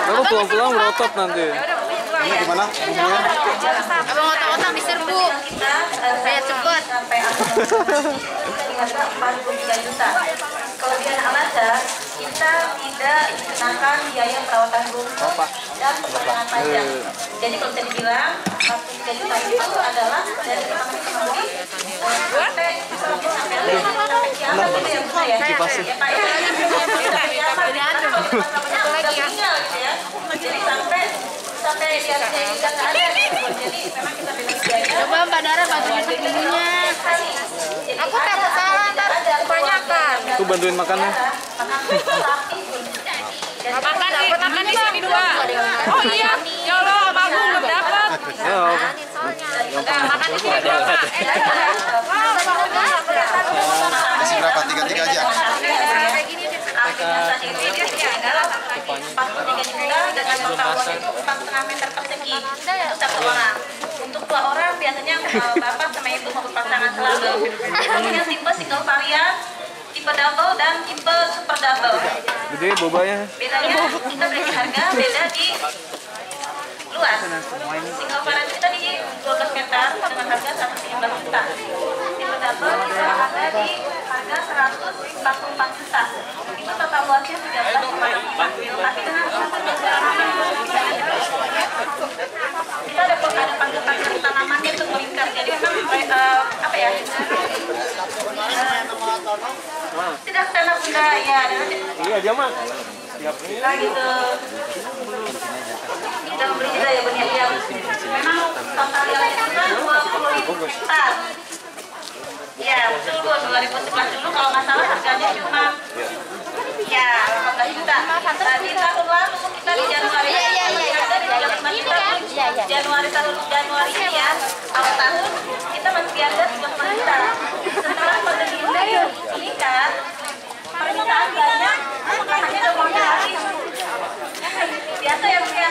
Kamu pulang-pulang merotot nanti. Gimana? Abang otak-otak diserbu. Saya cepet. Sampai 43 juta. Kelebihan Al-Azhar, kita tidak dikenakan biaya perawatan rumah dan pemotongan pajak. Jadi kalau bisa dibilang 43 juta itu adalah dari kami sampai kiamat gitu ya Bu ya. Ya Pak ya. Jadi sampai dia juga nggak ada. Jadi memang kita bebas biaya. Coba Mbak Dara bantuin ibunya. Aku takut salah, kebanyakan. Aku bantuin makannya. Makan di sini dua. Oh iya, ya Allah, Bagus belum dapat. Makan di sini dua. Masih berapa? 3 aja. Saat ini dia adalah 43 juta dengan total luas itu 4,5 meter persegi untuk satu orang. Untuk 2 orang biasanya bapak sama ibu maupun pasangan selalu. Kita punya tipe single varian, tipe double dan tipe super double. Gede bobanya. Bedanya kita beri harga beda di luas. Single varian kita di 12 meter dengan harga 117 juta. Tipe double kita ada di harga 144 juta. Itu total luasnya 13,5. Tapi dengan kita ada panggil tanamannya untuk melingkar. Jadi Jadi memang apa ya? Tidak sana Bunda ya. Iya dia mah. Nah gitu. Kita memberi juga ya Bunda ya. Memang total yang itu kan 20 hektar. Ya betul Bu, 2011 dulu kalau nggak salah harganya cuma ya 18 juta. Tadi tahun lalu kita di Januari ada di 35 juta. Januari ini ya awal tahun kita masih di harga 35 juta. Setelah pandemi ini kan permintaan banyak, makanya udah mau habis. Biasa ya Bu ya,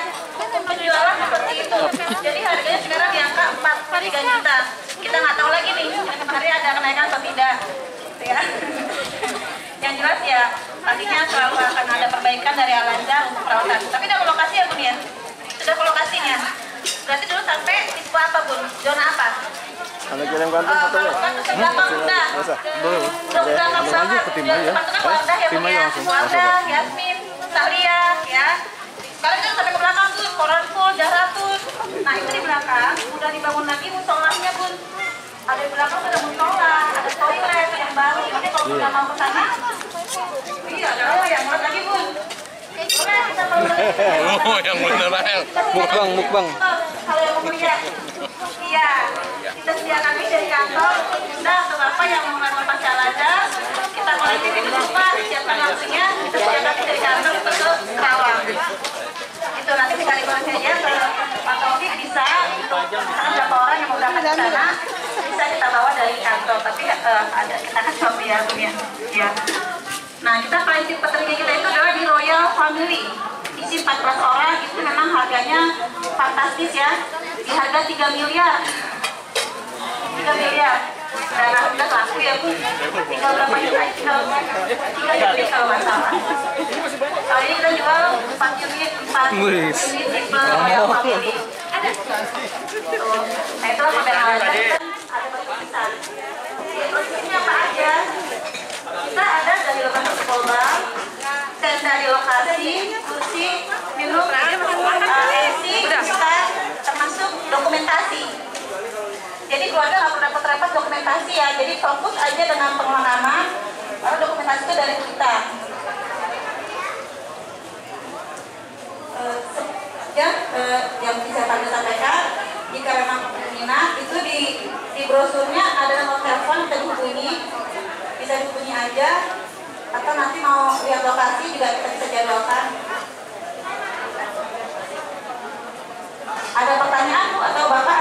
penjualan seperti itu. Jadi harganya sekarang di angka 43 juta. Kita nggak tahu lagi nih kemarin ada kenaikan atau tidak, gitu ya. Yang jelas ya pastinya selalu akan ada perbaikan dari Al-Azhar untuk perawatan. Tapi udah ke lokasi ya Bun ya? Sudah ke lokasinya. Berarti dulu sampai di sebuah apa Bun? Zona apa? Anda kirim kantor fotonya? Sebelah Bunda. Sebelah banget. Depan Wardah ya Bun ya? Wardah, Yasmin, Salia ya. Sekarang kita sampai ke belakang Bun, Koranful, Jahratun. Nah itu di belakang udah dibangun lagi musolanya Bun. Ada di belakang ada musola, ada toilet yang baru. Jadi kalau kita mau ke sana, iya ada apa yang buat lagi Bun? Boleh kita mau lagi. Oh yang bener ya. Mukbang. Kalau yang mau ya, iya. Kita sediakan ini dari kantor. Bunda atau Bapak yang mau melakukan Al-Azhar, kita boleh titip dulu Pak, siapkan waktunya. Kita sediakan ini dari kantor untuk ke Kerawang. Itu nanti tinggal dibawa aja ke Pak Taufik bisa. Misalkan berapa orang yang mau berangkat ke sana, bisa kita bawa dari kantor. Tapi ada kita kan shop ya, ya. Nah kita prinsip peternakan kita itu adalah di Royal Family. Isi 14 orang itu memang harganya fantastis ya. Di harga 3 miliar. 3 miliar. Dan alhamdulillah laku ya Bu. Tinggal berapa juta? Tinggal 3 unit kalau nggak salah. Kali ini kita jual 4 unit tipe Royal Family. Nah itulah model Al-Azhar. Ada berpisah. Prosesnya apa aja? Kita ada dari lokasi polbang, tenda di lokasi, kursi, minum, AC, kita termasuk dokumentasi. Jadi keluarga nggak perlu repot-repot dokumentasi ya. Jadi fokus aja dengan pemakaman, lalu dokumentasi itu dari kita. Yang bisa kami sampaikan, jika memang minat itu di brosurnya ada nomor telepon bisa dihubungi. Bisa dihubungi aja, atau nanti mau lihat lokasi juga kita bisa jadwalkan. Ada pertanyaan Bu atau Bapak?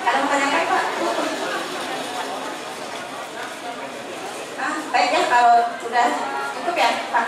Ada pertanyaan Pak? Baik ya, kalau sudah cukup ya Pak.